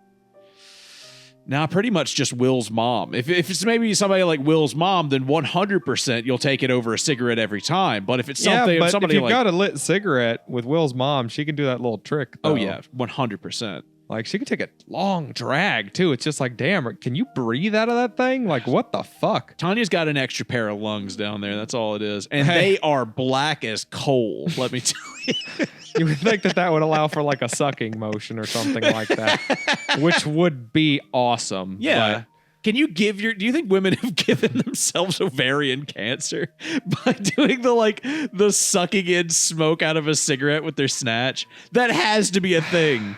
pretty much just Will's mom. If it's maybe somebody like Will's mom, then 100% you'll take it over a cigarette every time. But if it's something, but somebody if you've like, got a lit cigarette with Will's mom, she can do that little trick. Though. oh yeah, 100%. Like she can take a long drag too. It's just like, damn, can you breathe out of that thing? Like what the fuck? Tanya's got an extra pair of lungs down there. That's all it is. And they are black as coal, let me tell you. You would think that would allow for like a sucking motion or something like that, which would be awesome. Yeah. Do you think women have given themselves ovarian cancer by doing the sucking in smoke out of a cigarette with their snatch? That has to be a thing.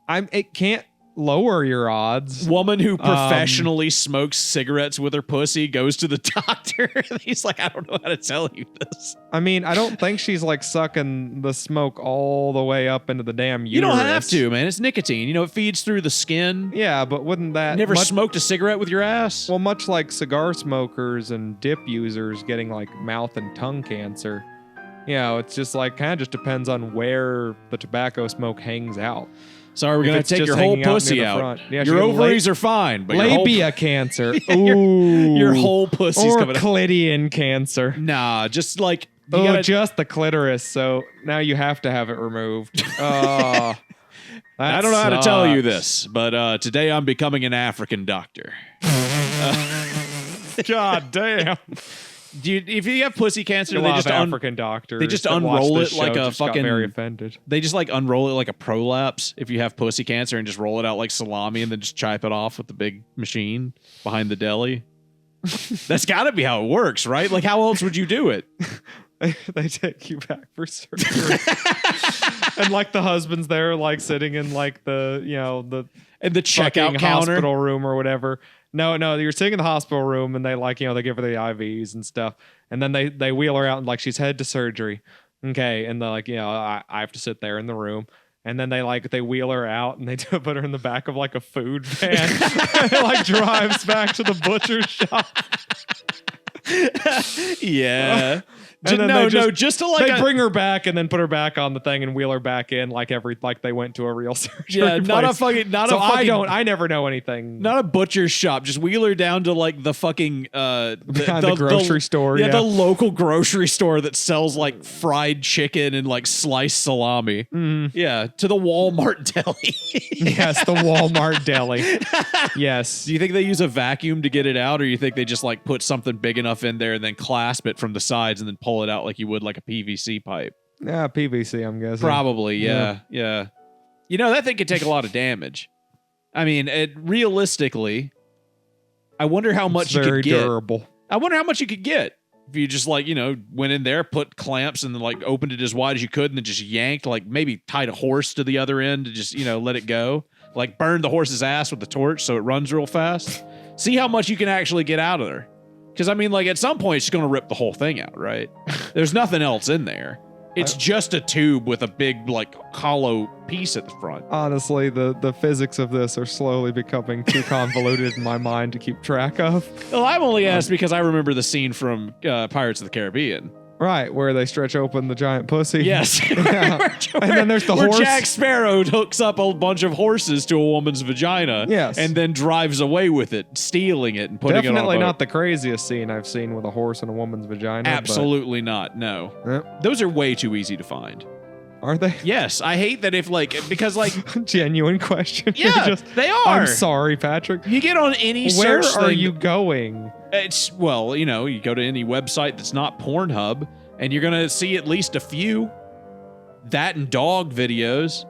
It can't lower your odds. Woman who professionally smokes cigarettes with her pussy goes to the doctor. He's like, I don't know how to tell you this. I mean, I don't think she's like sucking the smoke all the way up into the damn uterus. You don't have to, man. It's nicotine. It feeds through the skin. Yeah, but wouldn't that... Never smoked a cigarette with your ass? Well, much like cigar smokers and dip users getting like mouth and tongue cancer, it's just like kind of just depends on where the tobacco smoke hangs out. Sorry, we're going to take your whole pussy out. Yeah, your ovaries are fine, but labia cancer. Ooh. your whole pussy's or coming out. Clitian cancer. Nah, just like... just the clitoris, so now you have to have it removed. I don't know how to tell you this, but today I'm becoming an African doctor. God damn. If you have pussy cancer, they just African doctors. They just that unroll watch this it like show a just got fucking. very offended. They just like unroll it like a prolapse if you have pussy cancer and just roll it out like salami and then just chop it off with the big machine behind the deli. That's got to be how it works, right? Like, how else would you do it? They take you back for surgery, and like the husband's there, like sitting in like the and the checkout counter, hospital room or whatever. No, you're sitting in the hospital room, and they they give her the IVs and stuff, and then they wheel her out and like she's headed to surgery. Okay, and they're like, I have to sit there in the room, And then they wheel her out and they put her in the back of like a food van. And it like drives back to the butcher shop. Yeah. And then just to like they bring her back and then put her back on the thing and wheel her back in like they went to a real surgery. Yeah, place. I never know anything. Not a butcher's shop. Just wheel her down to like the fucking the grocery store. Yeah, the local grocery store that sells like fried chicken and like sliced salami. Yeah, to the Walmart deli. Yes, the Walmart deli. Yes. Do you think they use a vacuum to get it out, or you think they just like put something big enough in there and then clasp it from the sides and then pull it out like you would like a PVC pipe? Yeah, PVC, I'm guessing. Probably, yeah. You know, that thing could take a lot of damage. I mean, realistically, I wonder how much you could get. Very durable. I wonder how much you could get if you just like, went in there, put clamps and then like opened it as wide as you could and then just yanked, like maybe tied a horse to the other end to just, let it go. Like burn the horse's ass with the torch so it runs real fast. See how much you can actually get out of her. Because, I mean, like, at some point, she's going to rip the whole thing out, right? There's nothing else in there. It's just a tube with a big, like, hollow piece at the front. Honestly, the physics of this are slowly becoming too convoluted in my mind to keep track of. Well, I'm only asked because I remember the scene from Pirates of the Caribbean. Right, where they stretch open the giant pussy. Yes. Yeah. And then there's the horse. Jack Sparrow hooks up a bunch of horses to a woman's vagina. Yes. And then drives away with it, stealing it and putting it on a boat. Definitely not the craziest scene I've seen with a horse and a woman's vagina. Absolutely not, no. Yep. Those are way too easy to find. Are they? Yes, I hate that because Genuine question. Yeah, they are. I'm sorry, Patrick. You get on any Where search are thing, you going? It's, well, you go to any website that's not Pornhub, and you're going to see at least a few. That and dog videos.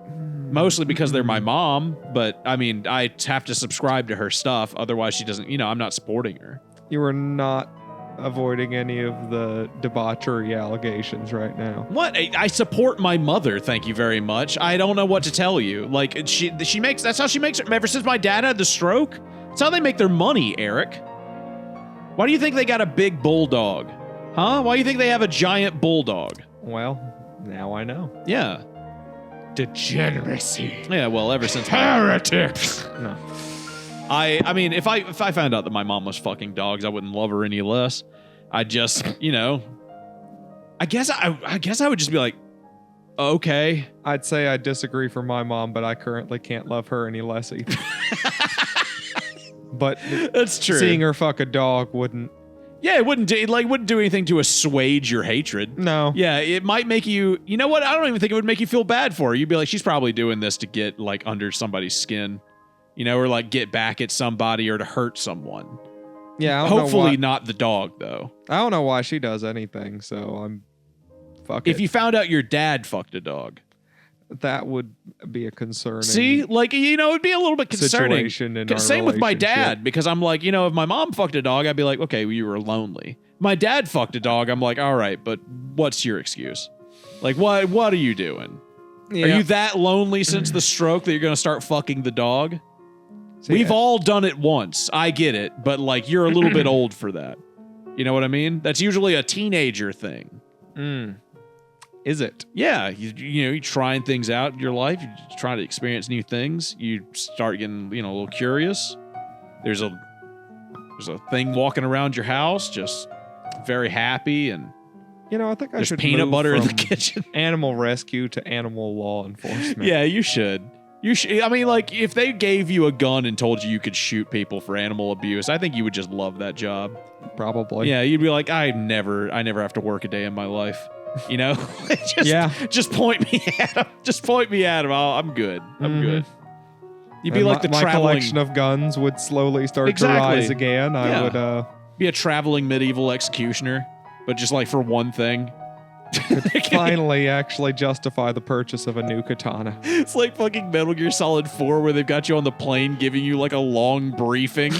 Mostly because they're my mom, but, I mean, I have to subscribe to her stuff. Otherwise, she doesn't, I'm not supporting her. You are not avoiding any of the debauchery allegations right now. What? I support my mother, thank you very much. I don't know what to tell you. Like, that's how she makes it. Ever since my dad had the stroke, that's how they make their money, Eric. Why do you think they got a big bulldog? Huh? Why do you think they have a giant bulldog? Well, now I know. Yeah. Degeneracy. Yeah, well, ever since Heretics. No. I mean, if I found out that my mom was fucking dogs, I wouldn't love her any less. I just, I guess I would just be like, okay. I'd say I disagree for my mom, but I currently can't love her any less either. But that's true. Seeing her fuck a dog wouldn't. Yeah, it wouldn't do anything to assuage your hatred. No. Yeah, it might make you. You know what? I don't even think it would make you feel bad for her. You'd be like, she's probably doing this to get like under somebody's skin, or like get back at somebody or to hurt someone. Yeah. I don't Hopefully know why. not the dog though. I don't know why she does anything, so I'm. Fuck If it. you found out your dad fucked a dog, that would be a concern. see, like, it'd be a little bit concerning. Situation in our Same with my relationship. dad, because I'm like, if my mom fucked a dog, I'd be like, okay, well, you were lonely. My dad fucked a dog, I'm like, all right, but what's your excuse? Like, what are you doing? Yeah. Are you that lonely since the stroke that you're gonna start fucking the dog? See, We've all done it once. I get it, but like, you're a little bit old for that. You know what I mean? That's usually a teenager thing. Is it? Yeah, you're trying things out in your life. You're trying to experience new things. You start getting, a little curious. There's a thing walking around your house, just very happy, and I think I there's should peanut move butter in the from kitchen. Animal rescue to animal law enforcement. Yeah, you should. I mean, like, if they gave you a gun and told you could shoot people for animal abuse, I think you would just love that job. Probably. Yeah, you'd be like, I never have to work a day in my life. Just point me at him. Just point me at him. I'm good. I'm good. You'd be And like the my traveling collection of guns would slowly start to rise again. I would be a traveling medieval executioner, but just like for one thing. finally actually justify the purchase of a new katana. It's like fucking Metal Gear Solid 4 where they've got you on the plane giving you like a long briefing.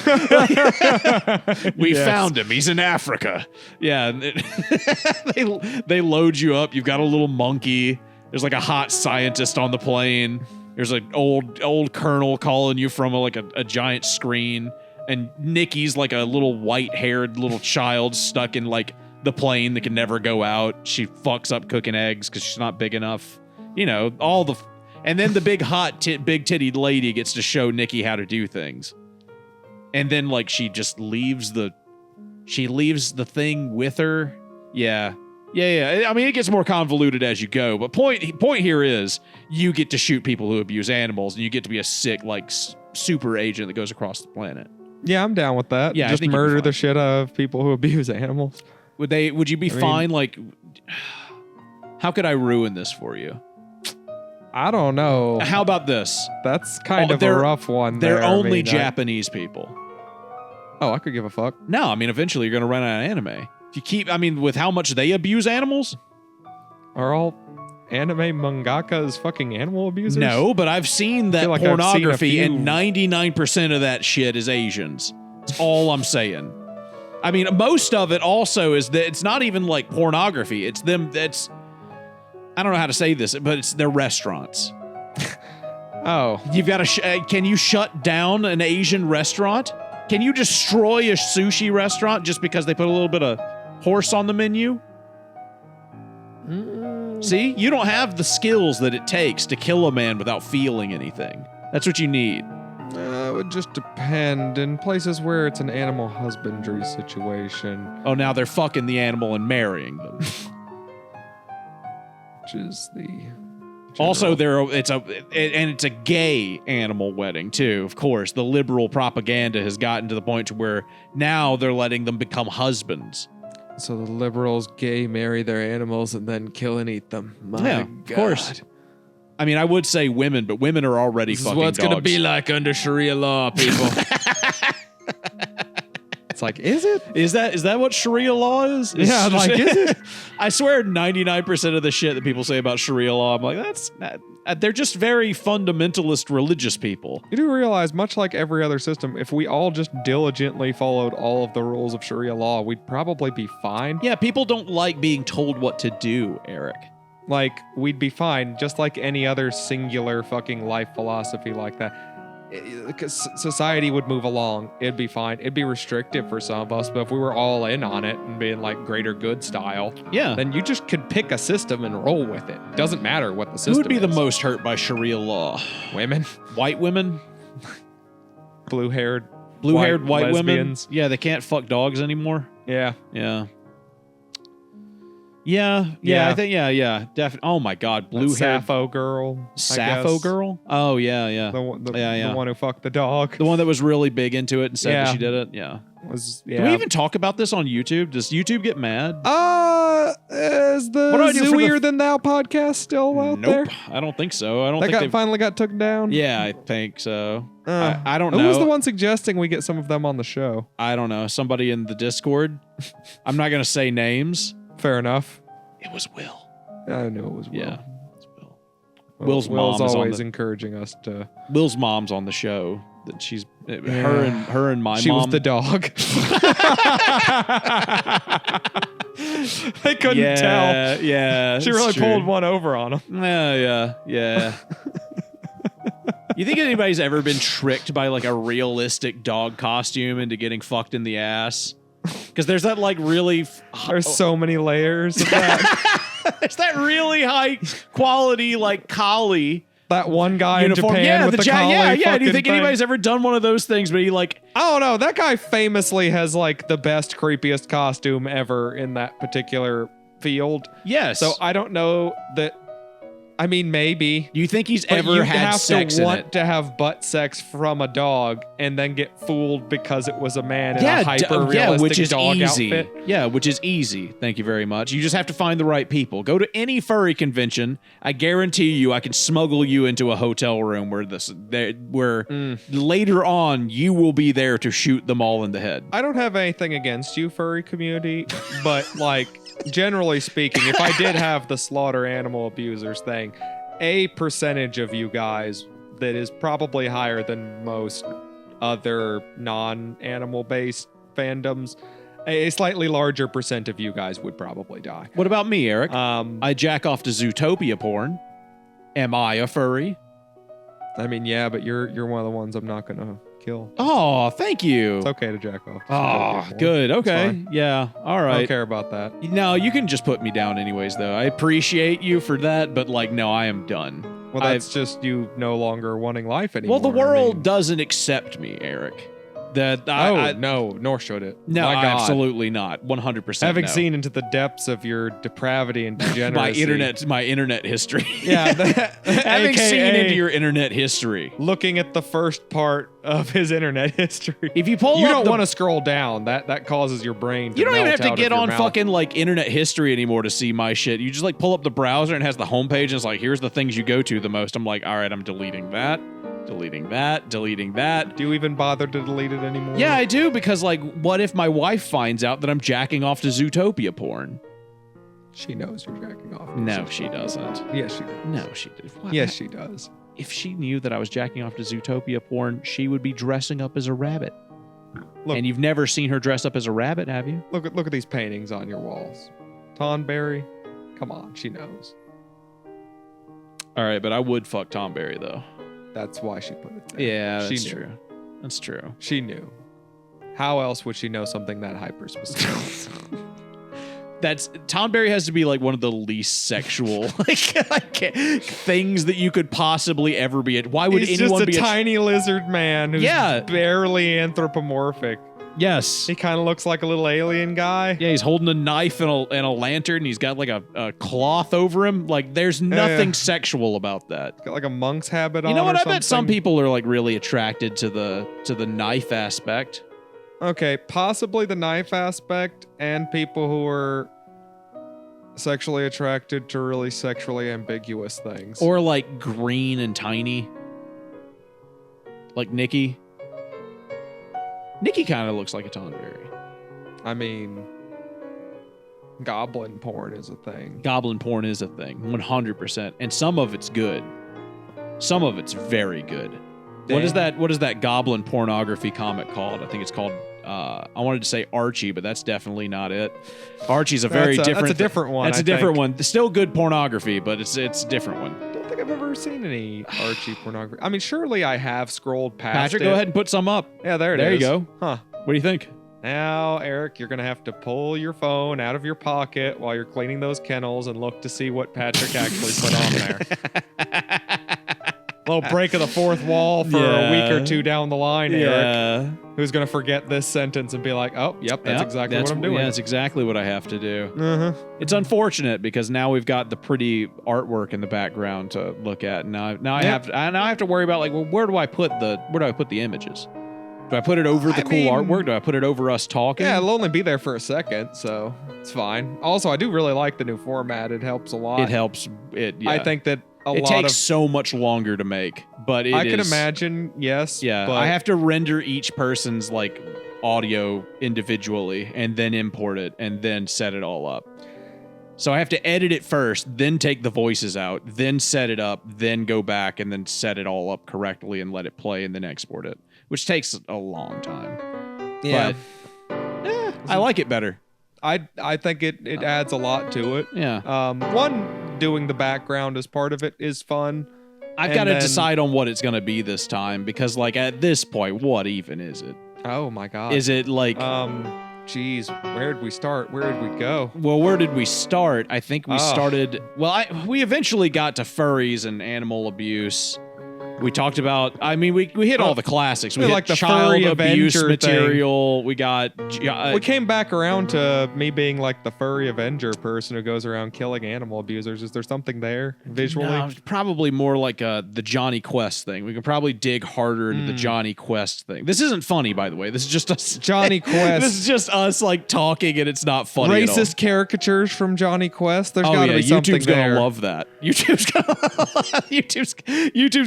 We found him. He's in Africa. Yeah. They load you up. You've got a little monkey. There's like a hot scientist on the plane. There's an old colonel calling you from a giant screen. And Nikki's like a little white-haired little child stuck in like the plane that can never go out. She fucks up cooking eggs because she's not big enough. And then the big hot big tittied lady gets to show Nikki how to do things. And then like she just leaves the thing with her. Yeah. I mean, it gets more convoluted as you go, but point here is you get to shoot people who abuse animals, and you get to be a sick like super agent that goes across the planet. Yeah, I'm down with that. Yeah, I just think murder the shit out of people who abuse animals. Would you be fine? Like, how could I ruin this for you? I don't know. How about this? That's kind of a rough one. They're only Japanese people. Oh, I could give a fuck. No, I mean, eventually you're going to run out of anime. If you keep, I mean, with how much they abuse animals? Are all anime mangakas fucking animal abusers? No, but I've seen that like pornography, I've seen and 99% of that shit is Asians. That's all I'm saying. I mean, most of it also is that it's not even like pornography. It's them. That's, I don't know how to say this, but it's their restaurants. Oh, You've got to. Can you shut down an Asian restaurant? Can you destroy a sushi restaurant just because they put a little bit of horse on the menu? See, you don't have the skills that it takes to kill a man without feeling anything. That's what you need. it would just depend. In places where it's an animal husbandry situation, Oh, now they're fucking the animal and marrying them. which is the Also, it's a gay animal wedding too. Of course, the liberal propaganda has gotten to the point to where now they're letting them become husbands. So the liberals gay marry their animals and then kill and eat them. My God. Of course. I mean, I would say women, but women are already This is fucking what it's gonna dogs. be like under Sharia law, people. It's like, is it? Is that what Sharia law is? Yeah, like, is it? I swear 99% of the shit that people say about Sharia law, I'm like, they're just very fundamentalist religious people. You do realize, much like every other system, if we all just diligently followed all of the rules of Sharia law, we'd probably be fine. Yeah, people don't like being told what to do, Eric. Like, we'd be fine, just like any other singular fucking life philosophy like that. Because society would move along. It'd be fine. It'd be restrictive for some of us, but if we were all in on it and being like greater good style, Yeah. then you just could pick a system and roll with it. Doesn't matter what the system Who would be the is. most hurt by Sharia law? Women, White women? blue-haired Blue-haired white women? lesbians. Yeah, they can't fuck dogs anymore. Yeah. Yeah. Yeah. I think, definitely. Oh my God, That blue-haired Sappho girl. I Sappho guess. girl? Oh, yeah. The one Yeah. the one who fucked the dog. The one that was really big into it and said that Yeah. she did it? Yeah. Yeah. Do we even talk about this on YouTube? Does YouTube get mad? Is the What do I do for the- Zooier Than Thou podcast still out there? Nope. I don't think so. I don't That think they've... finally got took down? Yeah, I think so. Uh, I don't Who know. was the one suggesting we get some of them on the show? I don't know. Somebody in the Discord. I'm not going to say names. Fair enough. It was Will. I knew it was Will. Yeah. It's Will. Will's Will's mom is on always the- encouraging us to. Will's mom's on the show. That she's her and my She mom. was the dog. I couldn't tell. Yeah. She it's really true. pulled one over on him. Yeah. You think anybody's ever been tricked by like a realistic dog costume into getting fucked in the ass? Because there's that like really There's so many layers of that. there's that really high quality like collie That one guy uniform. in Japan with the collie yeah. Do you fucking think thing. anybody's ever done one of those things? But he like, I don't know. That guy famously has like the best, creepiest costume ever in that particular field. yes. So I don't know that. I mean, maybe. do you think he's But ever you had have sex to in want it? to have butt sex from a dog and then get fooled because it was a man in Yeah, a hyper-realistic which is dog easy. outfit. Yeah, which is easy. Thank you very much. You just have to find the right people. Go to any furry convention. I guarantee you, I can smuggle you into a hotel room where later on you will be there to shoot them all in the head. I don't have anything against you, furry community, but like generally speaking, if I did have the slaughter animal abusers thing, a percentage of you guys that is probably higher than most other non-animal based fandoms, a slightly larger percent of you guys would probably die. What about me, Eric? Um, I jack off to Zootopia porn. Am I a furry? I mean, yeah, but you're one of the ones I'm not gonna kill. Oh, thank you. It's okay to jack off. Oh, good. Okay. fine. Yeah. All I don't right. care about that. No, you can just put me down anyways, though. I appreciate you for that, but like, no, I am done. Well, that's just you no longer wanting life anymore. Well, the world doesn't accept me, Eric. No, nor should it. No, My God. absolutely not. 100%. Having no. seen into the depths of your depravity and degeneracy. my internet history. Yeah, having seen AKA into your internet history. looking at the first part of his internet history. If you pull you up don't the- want to scroll down. That causes your brain to You don't even melt have to out get of your on mouth. fucking like internet history anymore to see my shit. You just like pull up the browser and it has the homepage and it's like, here's the things you go to the most. I'm like, all right, I'm deleting that, deleting that, deleting that. Do you even bother to delete it anymore? Yeah, I do, because like, what if my wife finds out that I'm jacking off to Zootopia porn? She knows you're jacking off. No, she doesn't. Yes, she does. No, she did. What? Yes, she does. If she knew that I was jacking off to Zootopia porn, she would be dressing up as a rabbit. Look, And you've never seen her dress up as a rabbit, have you? look at these paintings on your walls. Tonberry, come on, she knows. All right, but I would fuck Tom Berry though. That's why she put it there. Yeah, she that's knew. true. That's true. She knew. How else would she know something that hyper specific? That's Tom Berry has to be like one of the least sexual like things that you could possibly ever be. Why would He's anyone just a be tiny lizard man who's Yeah. barely anthropomorphic. Yes. He kind of looks like a little alien guy. Yeah, he's holding a knife and a lantern. And he's got like a cloth over him. Like there's nothing sexual about that. Got like a monk's habit on. You know what? or I bet some something. people are like really attracted to the knife aspect. Okay, possibly the knife aspect, and people who are sexually attracted to really sexually ambiguous things. Or like green and tiny. Like Nikki. Nikki kind of looks like a Tom Berry. I mean, goblin porn is a thing. Goblin porn is a thing, 100%. And some of it's good. Some of it's very good. What is that goblin pornography comic called? I think it's called I wanted to say Archie, but that's definitely not it. Archie's a very different. That's a different one. That's I a different think. one. Still good pornography, but it's a different one. I don't think I've ever seen any Archie pornography. I mean, surely I have scrolled past Patrick, it. go ahead and put some up. Yeah, there it is. There you go. Huh. What do you think? Now, Eric, you're going to have to pull your phone out of your pocket while you're cleaning those kennels and look to see what Patrick actually put on there. Little break of the fourth wall for a week or two down the line, Eric. Who's going to forget this sentence and be like, oh, yep, that's exactly what I'm doing. Yeah, that's exactly what I have to do. Uh-huh. It's unfortunate because now we've got the pretty artwork in the background to look at. Now I have to worry about like, well, where do I put the images? Do I put it over the cool artwork? Do I put it over us talking? Yeah, it'll only be there for a second, so it's fine. Also, I do really like the new format. It helps a lot. It helps. Yeah. I think that it takes so much longer to make, but I can imagine, yes. Yeah, but I have to render each person's like audio individually and then import it and then set it all up. So I have to edit it first, then take the voices out, then set it up, then go back and then set it all up correctly and let it play and then export it, which takes a long time. Yeah. But I like it better. I think it adds a lot to it. Yeah. One, doing the background as part of it is fun. I've got to decide on what it's going to be this time because like at this point, what even is it? Oh my God. Is it like... Geez, where did we start? Where did we go? Well, where did we start? I think we started... Well, we eventually got to furries and animal abuse. We talked about... I mean, we hit all the classics. We hit like the child furry abuse Avenger material. We got... we came back around to me being like the furry Avenger person who goes around killing animal abusers. Is there something there visually? No, probably more like the Johnny Quest thing. We can probably dig harder into the Johnny Quest thing. This isn't funny, by the way. This is just us. Johnny Quest. This is just us like talking, and it's not funny. Racist caricatures from Johnny Quest. There's got to be something YouTube's gonna there. love that. YouTube's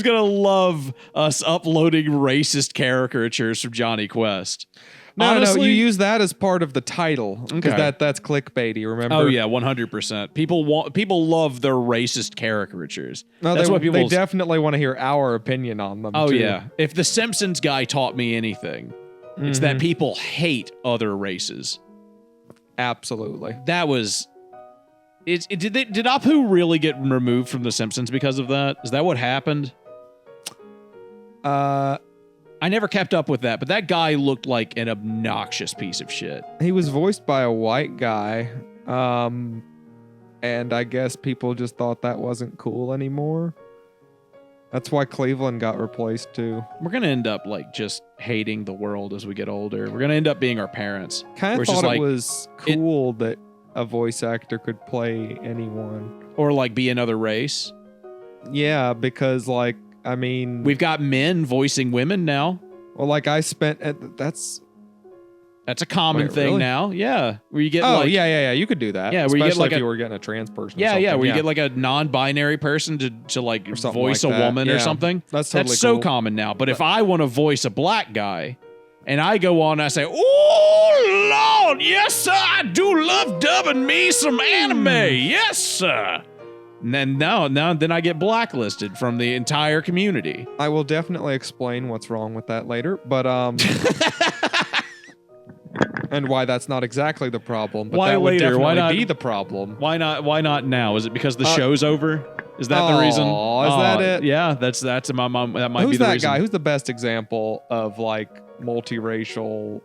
gonna love us uploading racist caricatures from Johnny Quest. No, Honestly, you use that as part of the title because Okay. that's clickbaity. Remember? Oh yeah, 100%. People love their racist caricatures. No, That's what people. they definitely want to hear our opinion on them. Oh too. yeah. If the Simpsons guy taught me anything, it's that people hate other races. Absolutely. That was. Did Apu really get removed from the Simpsons because of that? Is that what happened? I never kept up with that, but that guy looked like an obnoxious piece of shit. He was voiced by a white guy, and I guess people just thought that wasn't cool anymore. That's why Cleveland got replaced too. We're gonna end up like just hating the world as we get older. We're gonna end up being our parents. Kind We're of just thought like- it was cool that a voice actor could play anyone. Or like be another race. Yeah, because like I mean, We've got men voicing women now. well, like I spent that's. That's a common Wait, thing really? now. Yeah. Where you get Oh like yeah. You could do that. Yeah, where you get, especially like, if a- you were getting a trans person. or Yeah, something. where you get like a non-binary person to like Or something voice like a that. woman or Yeah. something. That's totally so cool. common now. But if I want to voice a black guy and I go on and I say, "Oh Lord, yes sir, I do love dubbing me some anime. Yes sir." And then then I get blacklisted from the entire community. I will definitely explain what's wrong with that later, but and why that's not exactly the problem. But Why that would later? definitely Why not- be the problem. Why not now? Is it because the show's over? Is that the reason? Is that it? Yeah, that's my mom. That might be Who's the that reason. guy? Who's the best example of like multiracial?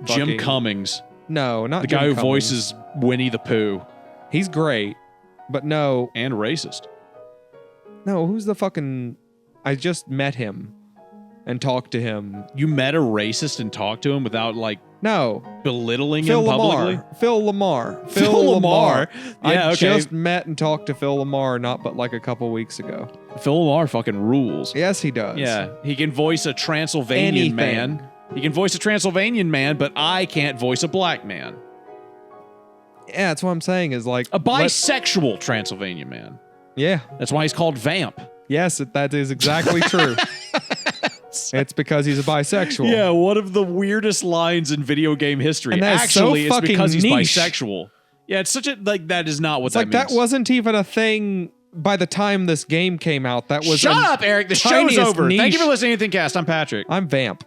Jim fucking- Cummings, No, not the Jim guy who Cummings. voices Winnie the Pooh, He's great, but no, and racist. who's the fucking? I just met him and talked to him. You met a racist and talked to him without like No, belittling Phil him publicly. Lamar. Phil Lamar. Phil Lamar. Yeah, I okay. just met and talked to Phil Lamar not but like a couple weeks ago. Phil Lamar fucking rules. Yes, he does. Yeah, he can voice a Transylvanian Anything. man. He can voice a Transylvanian man, but I can't voice a black man. Yeah, that's what I'm saying is like A bisexual Transylvanian man. Yeah. That's why he's called Vamp. Yes, that is exactly true. It's because he's a bisexual. Yeah, one of the weirdest lines in video game history. And that is so Actually, it's fucking because he's niche. bisexual. Yeah, it's such a like that is not what It's that like means. that wasn't even a thing by the time this game came out. That was Shut up, Eric. The show's tiniest over. Thank niche. you for listening to AnythingCast. I'm Patrick. I'm Vamp.